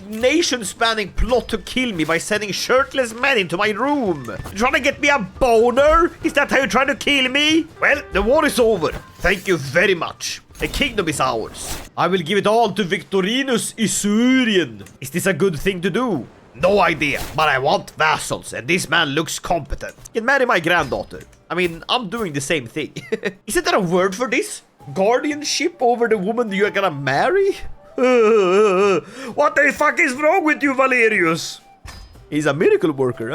nation-spanning plot to kill me by sending shirtless men into my room. You trying to get me a boner? Is that how you're trying to kill me? Well, the war is over. Thank you very much. The kingdom is ours. I will give it all to Victorinus Isurian. Is this a good thing to do? No idea, but I want vassals, and this man looks competent. Can marry my granddaughter. I mean, I'm doing the same thing. Isn't there a word for this? Guardianship over the woman you're gonna marry? What the fuck is wrong with you, Valerius? He's a miracle worker.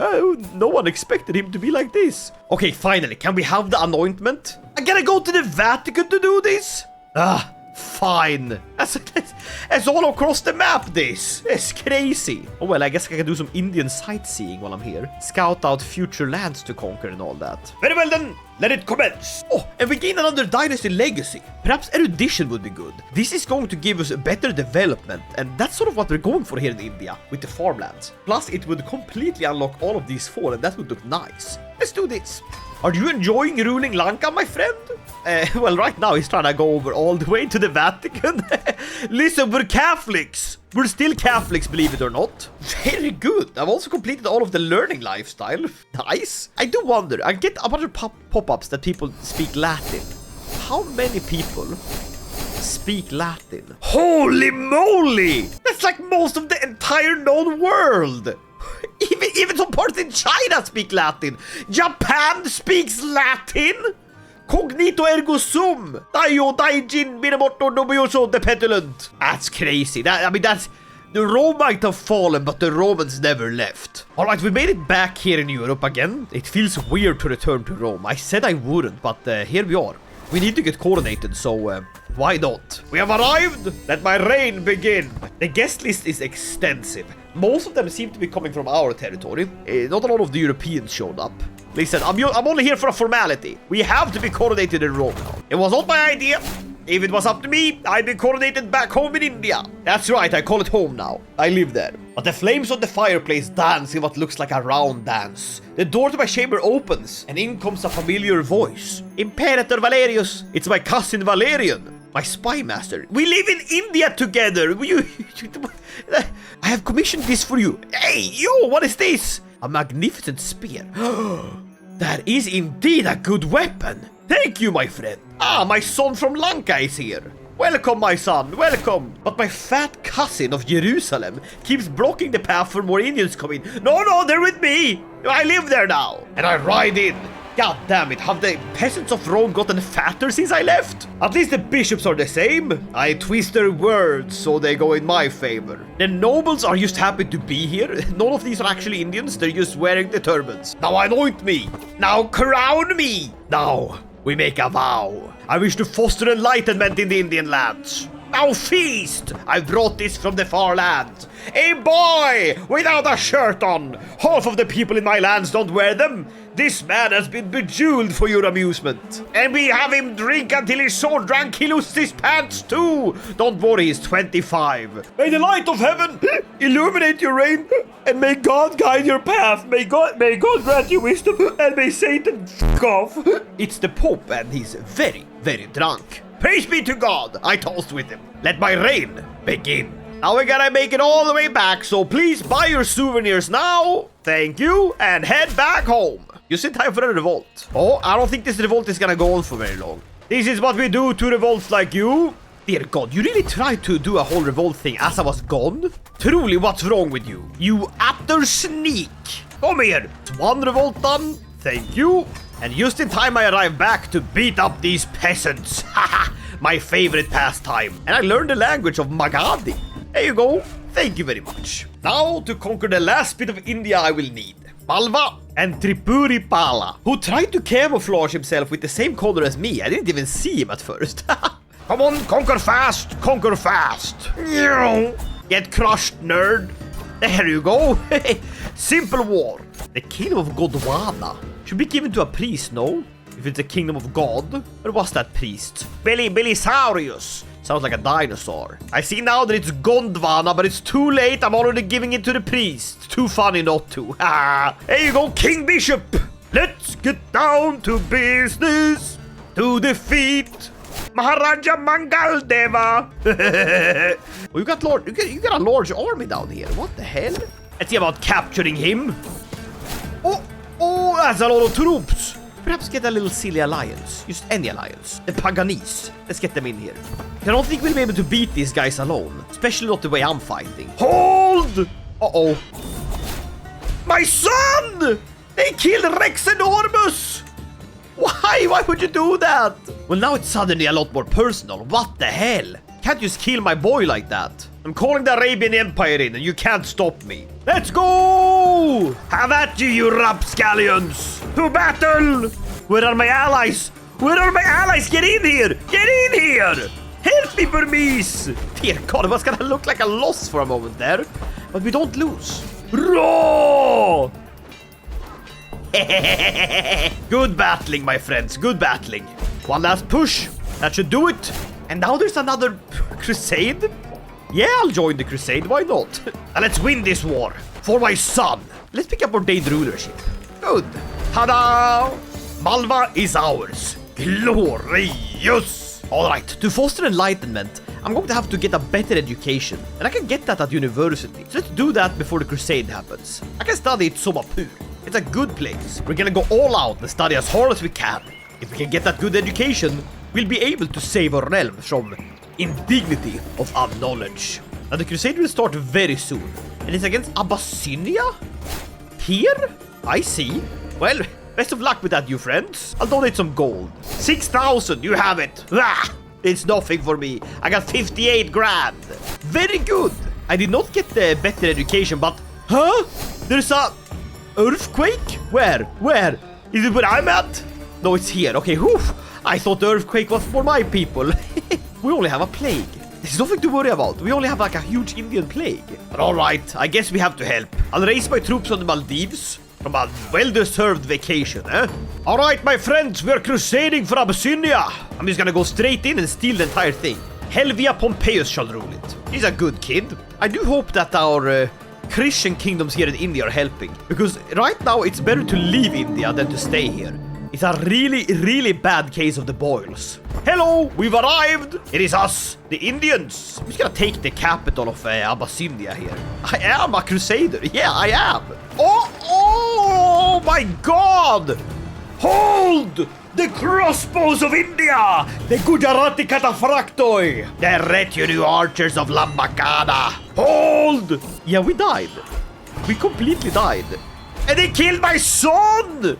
No one expected him to be like this. Okay, finally, can we have the anointment? I gotta go to the Vatican to do this? Ah, fine. That's all across the map, this. It's crazy. Oh, well, I guess I can do some Indian sightseeing while I'm here. Scout out future lands to conquer and all that. Very well, then. Let it commence. Oh, and we gain another dynasty legacy. Perhaps erudition would be good. This is going to give us a better development, and that's sort of what we're going for here in India with the farmlands. Plus, it would completely unlock all of these four, and that would look nice. Let's do this. Are you enjoying ruling Lanka, my friend? Well, right now he's trying to go over all the way to the Vatican. Listen, we're Catholics. We're still Catholics, believe it or not. Very good. I've also completed all of the learning lifestyle. Nice. I do wonder. I get a bunch of pop-ups that people speak Latin. How many people speak Latin? Holy moly! That's like most of the entire known world. Even some parts in China speak Latin. Japan speaks Latin. Cognito ergo sum. Daio daijin minamoto nobioso de petulant. That's crazy. I mean, that's The Rome might have fallen, but the Romans never left. Alright, we made it back here in Europe again. It feels weird to return to Rome. I said I wouldn't, but here we are. We need to get coronated, so why not? We have arrived! Let my reign begin! The guest list is extensive. Most of them seem to be coming from our territory. Not a lot of the Europeans showed up. Listen, I'm only here for a formality. We have to be coronated in Rome now. It was not my idea. If it was up to me, I'd be coronated back home in India. That's right, I call it home now. I live there. But the flames on the fireplace dance in what looks like a round dance. The door to my chamber opens, and in comes a familiar voice. Imperator Valerius, it's my cousin Valerian, my spy master. We live in India together. I have commissioned this for you. Hey, yo, what is this? A magnificent spear. That is indeed a good weapon. Thank you, my friend. Ah, my son from Lanka is here. Welcome, my son, welcome. But my fat cousin of Jerusalem keeps blocking the path for more Indians coming. No, they're with me. I live there now. And I ride in. God damn it, have the peasants of Rome gotten fatter since I left? At least the bishops are the same. I twist their words so they go in my favor. The nobles are just happy to be here. None of these are actually Indians, they're just wearing the turbans. Now anoint me. Now crown me. Now we make a vow. I wish to foster enlightenment in the Indian lands. Now feast! I've brought this from the far land. A boy without a shirt on. Half of the people in my lands don't wear them. This man has been bejeweled for your amusement. And we have him drink until he's so drunk he loses his pants too. Don't worry, he's 25. May the light of heaven illuminate your reign, and may God guide your path. May God grant you wisdom, and may Satan f*** off. It's the Pope, and he's very, very drunk. Praise be to God, I toast with him. Let my reign begin. Now we gotta make it all the way back, so please buy your souvenirs now. Thank you, and head back home. Just in time for a revolt. Oh, I don't think this revolt is gonna go on for very long. This is what we do to revolts like you. Dear God, you really tried to do a whole revolt thing as I was gone? Truly, what's wrong with you? You utter sneak. Come here. It's one revolt done. Thank you. And just in time I arrive back to beat up these peasants. Haha, my favorite pastime. And I learned the language of Magadhi. There you go. Thank you very much. Now to conquer the last bit of India I will need. Malva and Tripuripala, who tried to camouflage himself with the same color as me. I didn't even see him at first. Come on, conquer fast. Conquer fast. Get crushed, nerd. There you go. Simple war. The kingdom of Gondwana should be given to a priest, no? If it's the kingdom of God, where was that priest? Belisaurius. Sounds like a dinosaur. I see now that it's Gondwana, but it's too late. I'm already giving it to the priest. Too funny not to. There you go, King Bishop. Let's get down to business. To defeat Maharaja Mangal Deva. Oh, you got a large army down here. What the hell? Let's see about capturing him. Oh, that's a lot of troops. Perhaps get a little silly alliance. Just any alliance. The Paganese. Let's get them in here. I don't think we'll be able to beat these guys alone. Especially not the way I'm fighting. Hold! Uh-oh. My son! They killed Rex Enormous! Why? Why would you do that? Well, now it's suddenly a lot more personal. What the hell? Can't just kill my boy like that. I'm calling the Arabian Empire in and you can't stop me. Let's go! Have at you rapscallions! To battle! Where are my allies? Where are my allies? Get in here! Get in here! Help me, Burmese! Dear God, it was gonna look like a loss for a moment there. But we don't lose. Raw! Good battling, my friends. Good battling. One last push. That should do it. And now there's another crusade? Yeah, I'll join the crusade. Why not? And let's win this war. For my son. Let's pick up ordained rulership. Good. Ta-da! Malva is ours. Glorious! Alright, to foster enlightenment, I'm going to have to get a better education. And I can get that at university. So let's do that before the crusade happens. I can study at Somapur. It's a good place. We're gonna go all out and study as hard as we can. If we can get that good education, we'll be able to save our realm from indignity of unknowledge. Now the crusade will start very soon. And it's against Abyssinia? Here? I see. Well, best of luck with that, you friends. I'll donate some gold. 6,000, you have it. Ah, it's nothing for me. I got 58 grand. Very good. I did not get the better education, but... Huh? There's a... earthquake? Where? Where? Is it where I'm at? No, it's here. Okay, whew. I thought the earthquake was for my people. We only have a plague. There's nothing to worry about. We only have like a huge Indian plague. But alright, I guess we have to help. I'll raise my troops on the Maldives from a well-deserved vacation, eh? Alright, my friends, we're crusading for Abyssinia. I'm just gonna go straight in and steal the entire thing. Helvia Pompeius shall rule it. He's a good kid. I do hope that our Christian kingdoms here in India are helping. Because right now, it's better to leave India than to stay here. It's a really, really bad case of the boils. Hello, we've arrived. It is us, the Indians. I'm just gonna take the capital of Abyssinia here. I am a crusader. Yeah, I am. Oh my God! Hold! The crossbows of India! The Gujarati cataphractoi! The retinue archers of Lambakana! Hold! Yeah, we died. We completely died. And they killed my son!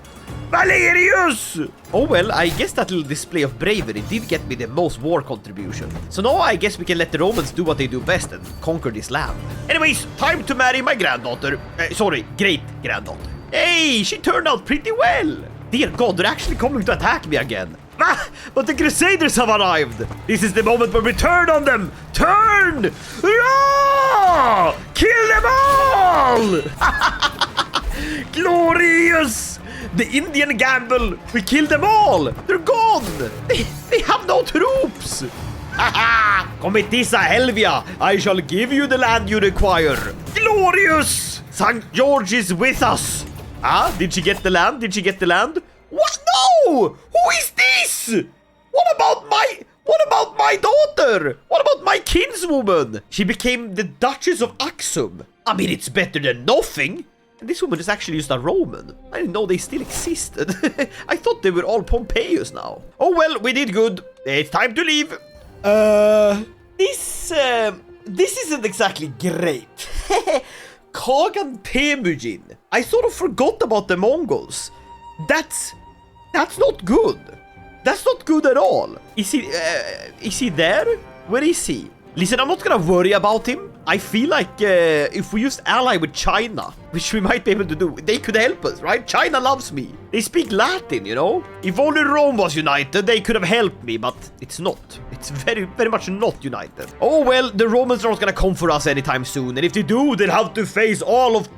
Valerius! Oh well, I guess that little display of bravery did get me the most war contribution. So now I guess we can let the Romans do what they do best and conquer this land. Anyways, time to marry my granddaughter. Sorry, great-granddaughter. Hey, she turned out pretty well. Dear God, they're actually coming to attack me again. But the Crusaders have arrived. This is the moment where we turn on them. Turn! Ah! Kill them all! Glorious! The Indian gamble! We killed them all! They're gone! They have no troops! Comitissa Helvia, I shall give you the land you require. Glorious! St. George is with us. Ah, did she get the land? Did she get the land? What? No! Who is this? What about my daughter? What about my kinswoman? She became the Duchess of Aksum. I mean, it's better than nothing. And this woman is actually just a Roman. I didn't know they still existed. I thought they were all Pompeius now. Oh well, we did good. It's time to leave. This isn't exactly great. Kagan Temujin. I sort of forgot about the Mongols. That's not good. That's not good at all. Is he there? Where is he? Listen, I'm not gonna worry about him. I feel like if we just ally with China, which we might be able to do, they could help us, right? China loves me. They speak Latin, you know? If only Rome was united, they could have helped me, but it's not. It's very, very much not united. Oh, well, the Romans are not gonna come for us anytime soon, and if they do, they'll have to face all of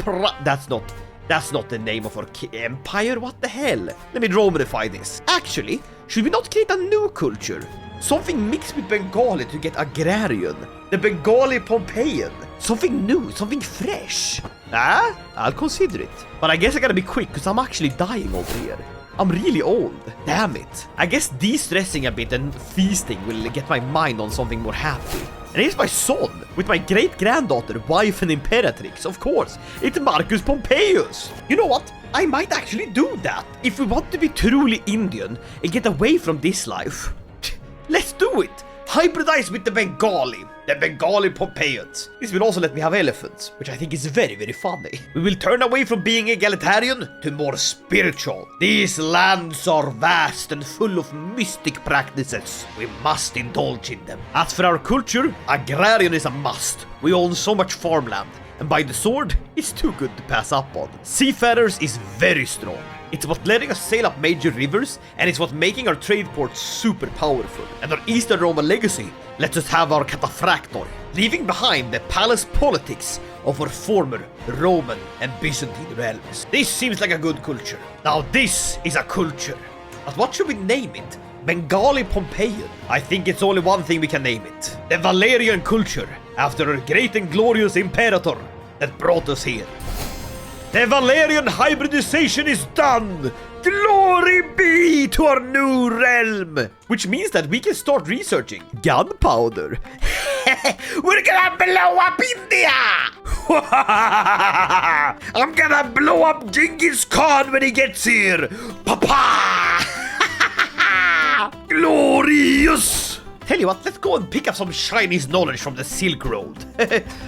That's not the name of our empire. What the hell? Let me Romanify this. Actually, should we not create a new culture? Something mixed with Bengali to get agrarian. The Bengali Pompeian. Something new, something fresh. Ah, I'll consider it. But I guess I gotta be quick because I'm actually dying over here. I'm really old. Damn it. I guess de-stressing a bit and feasting will get my mind on something more happy. And here's my son, with my great-granddaughter, wife and imperatrix, of course. It's Marcus Pompeius. You know what? I might actually do that. If we want to be truly Indian and get away from this life, let's do it. Hybridize with the Bengali Pompeians. This will also let me have elephants, which I think is very, very funny. We will turn away from being egalitarian to more spiritual. These lands are vast and full of mystic practices. We must indulge in them. As for our culture, agrarian is a must. We own so much farmland, and by the sword, it's too good to pass up on. Seafarers is very strong. It's about letting us sail up major rivers, and it's what making our trade ports super powerful. And our Eastern Roman legacy lets us have our cataphractoi, leaving behind the palace politics of our former Roman and Byzantine realms. This seems like a good culture. Now this is a culture. But what should we name it? Bengali Pompeian? I think it's only one thing we can name it. The Valerian culture, after our great and glorious imperator that brought us here. The Valerian hybridization is done! Glory be to our new realm! Which means that we can start researching gunpowder. We're gonna blow up India! I'm gonna blow up Genghis Khan when he gets here! Papa! Glorious! Tell you what, let's go and pick up some Chinese knowledge from the Silk Road.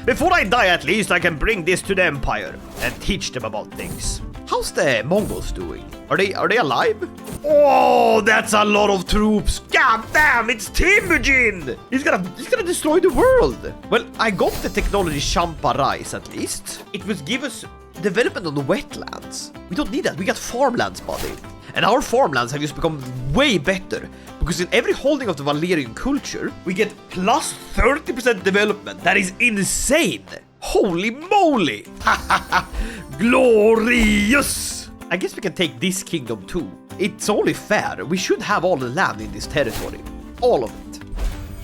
Before I die, at least, I can bring this to the Empire and teach them about things. How's the Mongols doing? Are they alive? Oh, that's a lot of troops. God God damn, it's Temujin! He's gonna destroy the world. Well, I got the technology Champa rice at least. It would give us development on the wetlands. We don't need that. We got farmlands, buddy. And our farmlands have just become way better. Because in every holding of the Valerian culture, we get plus 30% development. That is insane. Holy moly. Glorious. I guess we can take this kingdom too. It's only fair. We should have all the land in this territory. All of it.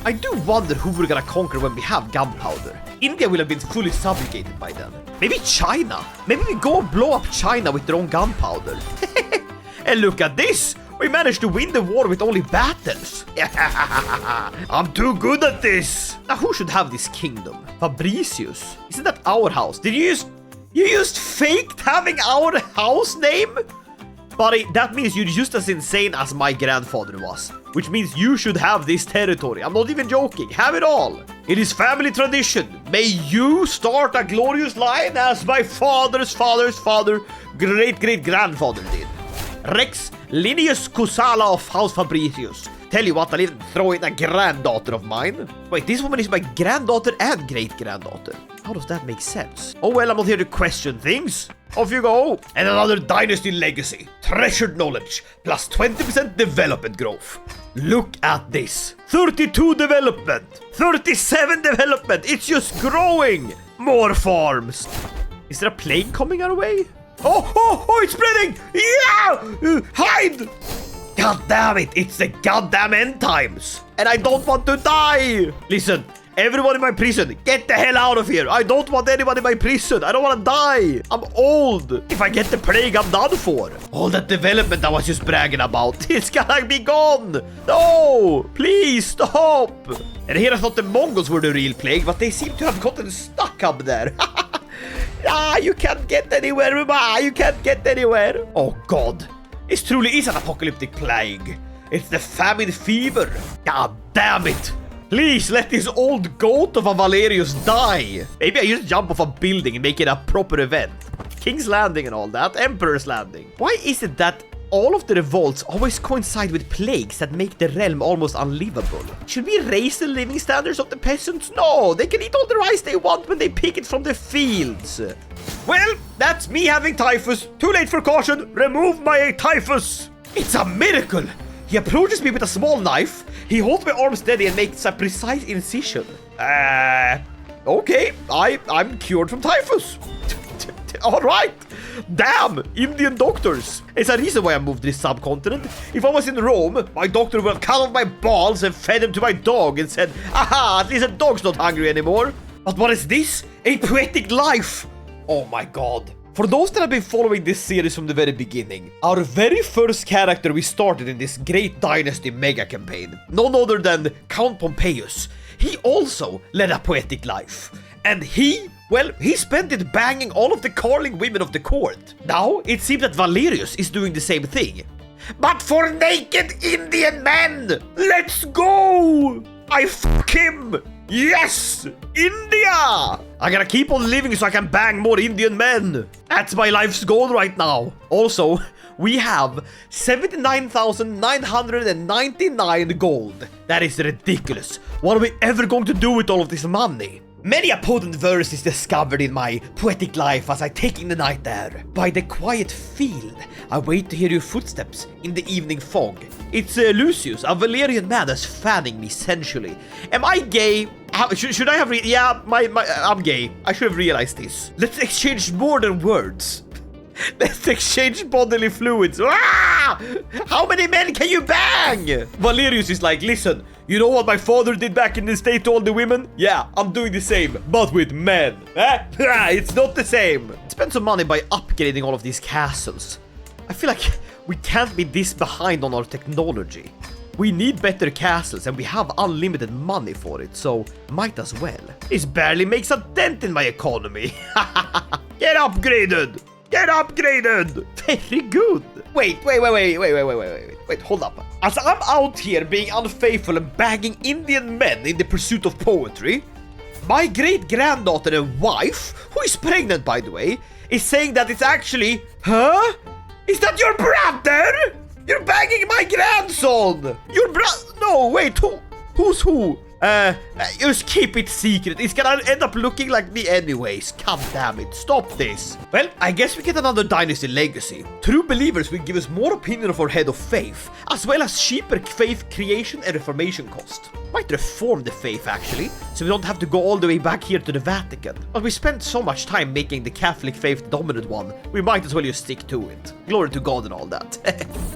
I do wonder who we're gonna conquer when we have gunpowder. India will have been fully subjugated by then. Maybe China. Maybe we go blow up China with their own gunpowder. And look at this. We managed to win the war with only battles. I'm too good at this. Now who should have this kingdom? Fabricius. Isn't that our house? Did you just faked having our house name? Buddy, that means you're just as insane as my grandfather was. Which means you should have this territory. I'm not even joking. Have it all. It is family tradition. May you start a glorious line as my father's father's father, great-great-grandfather did. Rex Linnaeus Cusala of House Fabricius. Tell you what, I'll even throw in a granddaughter of mine. Wait, this woman is my granddaughter and great-granddaughter. How does that make sense? Oh well, I'm not here to question things. Off you go. And another dynasty legacy. Treasured knowledge. Plus 20% development growth. Look at this. 32 development. 37 development. It's just growing. More farms. Is there a plague coming our way? Oh, it's spreading. Yeah. Hide. God damn it. It's the goddamn end times. And I don't want to die. Listen. Everyone in my prison, get the hell out of here. I don't want anyone in my prison. I don't want to die. I'm old. If I get the plague, I'm done for. All that development I was just bragging about, it's gonna be gone. No, please stop. And here I thought the Mongols were the real plague, but they seem to have gotten stuck up there. You can't get anywhere, Ruma. You can't get anywhere. Oh, God. It truly is an apocalyptic plague. It's the famine fever. God damn it. Please let this old goat of a Valerius die. Maybe I just jump off a building and make it a proper event. King's Landing and all that. Emperor's Landing. Why is it that all of the revolts always coincide with plagues that make the realm almost unlivable? Should we raise the living standards of the peasants? No, they can eat all the rice they want when they pick it from the fields. Well, that's me having typhus. Too late for caution. Remove my typhus. It's a miracle. He approaches me with a small knife. He holds my arm steady and makes a precise incision. Okay, I'm cured from typhus. All right. Damn, Indian doctors. It's a reason why I moved this subcontinent. If I was in Rome, my doctor would have cut off my balls and fed them to my dog and said, aha, at least the dog's not hungry anymore. But what is this? A poetic life. Oh my God. For those that have been following this series from the very beginning, our very first character we started in this great dynasty mega campaign, none other than Count Pompeius, he also led a poetic life. And he spent it banging all of the carling women of the court. Now, it seems that Valerius is doing the same thing. But for naked Indian men! Let's go! I fuck him! Yes! India! I gotta keep on living so I can bang more Indian men. That's my life's goal right now. Also, we have 79,999 gold. That is ridiculous. What are we ever going to do with all of this money? Many a potent verse is discovered in my poetic life as I take in the night air. By the quiet field, I wait to hear your footsteps in the evening fog. It's Lucius, a Valerian man, that's fanning me sensually. Am I gay? Should I have yeah, I'm gay. I should have realized this. Let's exchange more than words. Let's exchange bodily fluids. Ah! How many men can you bang? Valerius is like, listen, you know what my father did back in this day to all the women? Yeah, I'm doing the same, but with men. It's not the same. Spend some money by upgrading all of these castles. I feel like we can't be this behind on our technology. We need better castles and we have unlimited money for it, so might as well. This barely makes a dent in my economy. Get upgraded! Get upgraded! Very good. Wait, hold up. As I'm out here being unfaithful and bagging Indian men in the pursuit of poetry, my great-granddaughter and wife, who is pregnant by the way, is saying that it's actually, Is that your brother? You're banging my grandson! Your no! no, wait, who's who? Just keep it secret. It's gonna end up looking like me anyways. God damn it, stop this. Well, I guess we get another dynasty legacy. True believers will give us more opinion of our head of faith, as well as cheaper faith creation and reformation cost. Might reform the faith actually, so we don't have to go all the way back here to the Vatican. But we spent so much time making the Catholic faith the dominant one, we might as well just stick to it. Glory to God and all that.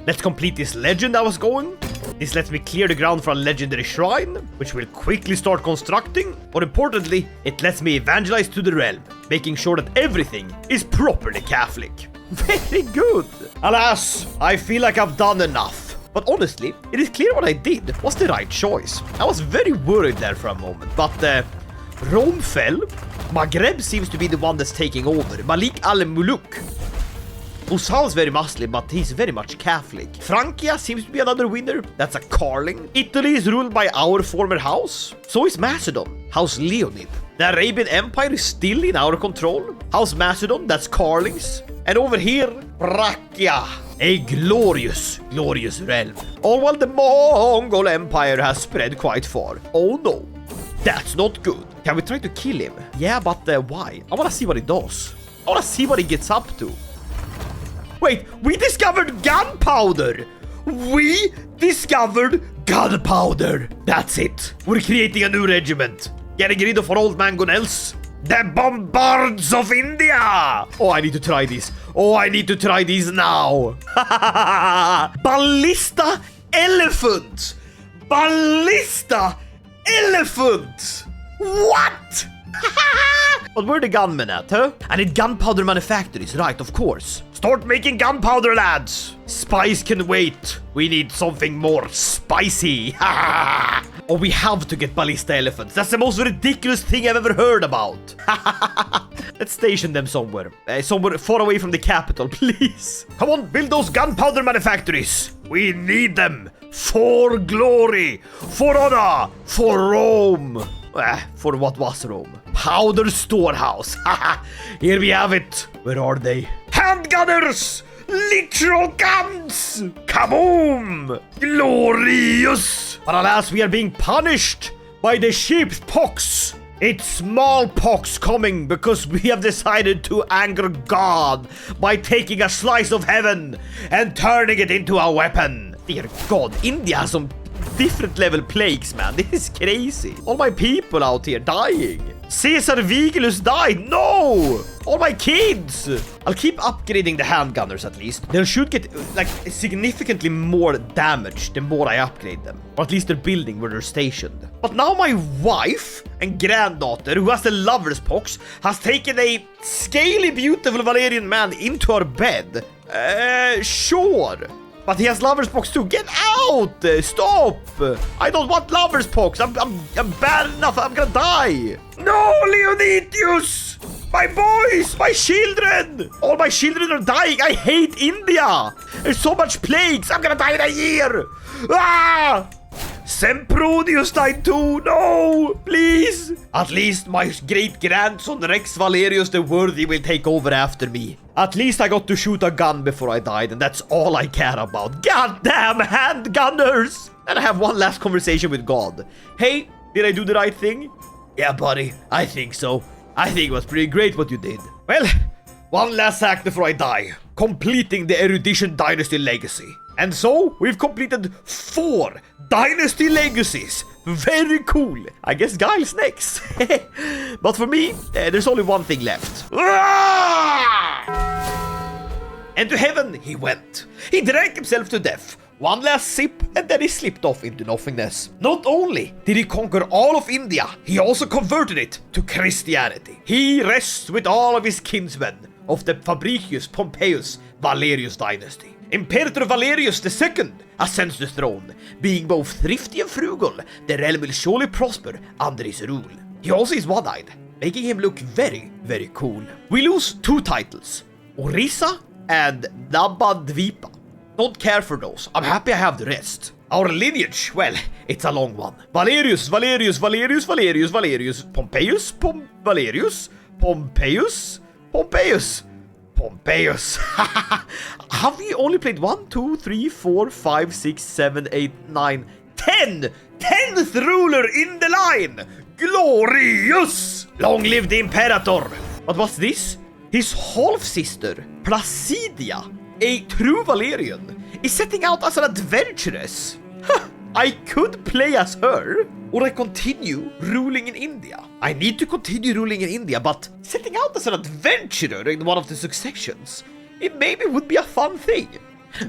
Let's complete this legend I was going. This lets me clear the ground for a legendary shrine, which we'll quickly start constructing. More importantly, it lets me evangelize to the realm, making sure that everything is properly Catholic. Very good. Alas, I feel like I've done enough. But honestly, it is clear what I did was the right choice. I was very worried there for a moment, but Rome fell. Maghreb seems to be the one that's taking over. Malik al-Muluk, who sounds very Muslim, but he's very much Catholic. Francia seems to be another winner. That's a Carling. Italy is ruled by our former house. So is Macedon, House Leonid. The Arabian Empire is still in our control. House Macedon, that's Carling's. And over here, Brachia, a glorious, glorious realm. All while the Mongol Empire has spread quite far. Oh no, that's not good. Can we try to kill him? Yeah, but why? I want to see what he does. I want to see what he gets up to. Wait, we discovered gunpowder! We discovered gunpowder! That's it. We're creating a new regiment. Getting rid of our old mangonels. The Bombards of India! Oh, I need to try this. Oh, I need to try these now. Ballista elephant! Ballista elephant! What? But where are the gunmen at, huh? I need gunpowder manufactories, right, of course. Start making gunpowder, lads! Spice can wait. We need something more spicy. Oh, we have to get ballista elephants. That's the most ridiculous thing I've ever heard about. Let's station them somewhere. Somewhere far away from the capital, please. Come on, build those gunpowder manufactories. We need them. For glory. For honor. For Rome. For what was Rome? Powder storehouse. Here we have it. Where are they? Handgunners! Literal guns! Kaboom! Glorious! But alas, we are being punished by the sheep's pox. It's smallpox coming because we have decided to anger God by taking a slice of heaven and turning it into a weapon. Dear God, India has some different level plagues, man. This is crazy. All my people out here dying. Caesar Vigilus died. No! All my kids. I'll keep upgrading the handgunners at least. They should get like significantly more damage the more I upgrade them. Or at least they're building where they're stationed. But now my wife and granddaughter, who has the lover's pox, has taken a scaly, beautiful Valerian man into her bed. Sure. But he has lover's pox too. Get out! Stop! I don't want lover's pox. I'm bad enough. I'm gonna die. No, Leonitius! My boys! My children! All my children are dying. I hate India. There's so much plagues. I'm gonna die in a year. Ah! Sempronius died too. No! Please! At least my great-grandson Rex Valerius the Worthy will take over after me. At least I got to shoot a gun before I died, and that's all I care about. Goddamn handgunners! And I have one last conversation with God. Hey, did I do the right thing? Yeah, buddy, I think so. I think it was pretty great what you did. Well, one last act before I die. Completing the Erudition Dynasty Legacy. And so, we've completed 4 Dynasty Legacies. Very cool. I guess Giles next. But for me, there's only one thing left. And to heaven he went. He drank himself to death. One last sip, and then he slipped off into nothingness. Not only did he conquer all of India, he also converted it to Christianity. He rests with all of his kinsmen of the Fabricius Pompeius Valerius dynasty. Imperator Valerius II ascends the throne. Being both thrifty and frugal, the realm will surely prosper under his rule. He also is one-eyed, making him look very, very cool. We lose 2 titles, Orissa and Nabadvipa. Don't care for those. I'm happy I have the rest. Our lineage, well, it's a long one. Valerius, Valerius, Valerius, Valerius, Valerius, Pompeius, Valerius, Pompeius, Pompeius, Pompeius. Have we only played 1, 2, 3, 4, 5, 6, 7, 8, 9, 10th ruler in the line! Glorious! Long live the Imperator! But what's this? His half-sister, Placidia, a true Valerian, is setting out as an adventuress. Huh, I could play as her, or I continue ruling in India. I need to continue ruling in India, but setting out as an adventurer in one of the successions, it maybe would be a fun thing.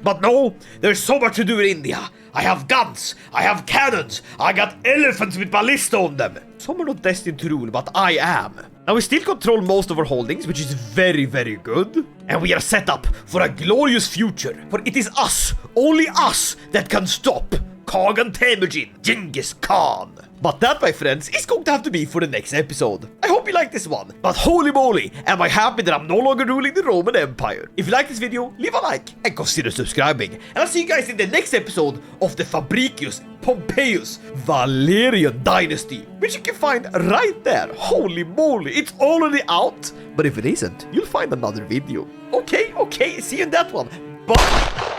But no, there's so much to do in India. I have guns, I have cannons, I got elephants with ballista on them. Some are not destined to rule, but I am. Now we still control most of our holdings, which is very, very good. And we are set up for a glorious future. For it is us, only us, that can stop Kagan Temujin, Genghis Khan. But that, my friends, is going to have to be for the next episode. I hope you like this one. But holy moly, am I happy that I'm no longer ruling the Roman Empire. If you like this video, leave a like and consider subscribing. And I'll see you guys in the next episode of the Fabricius Pompeius Valerian dynasty, which you can find right there. Holy moly, it's already out. But if it isn't, you'll find another video. Okay, see you in that one. Bye.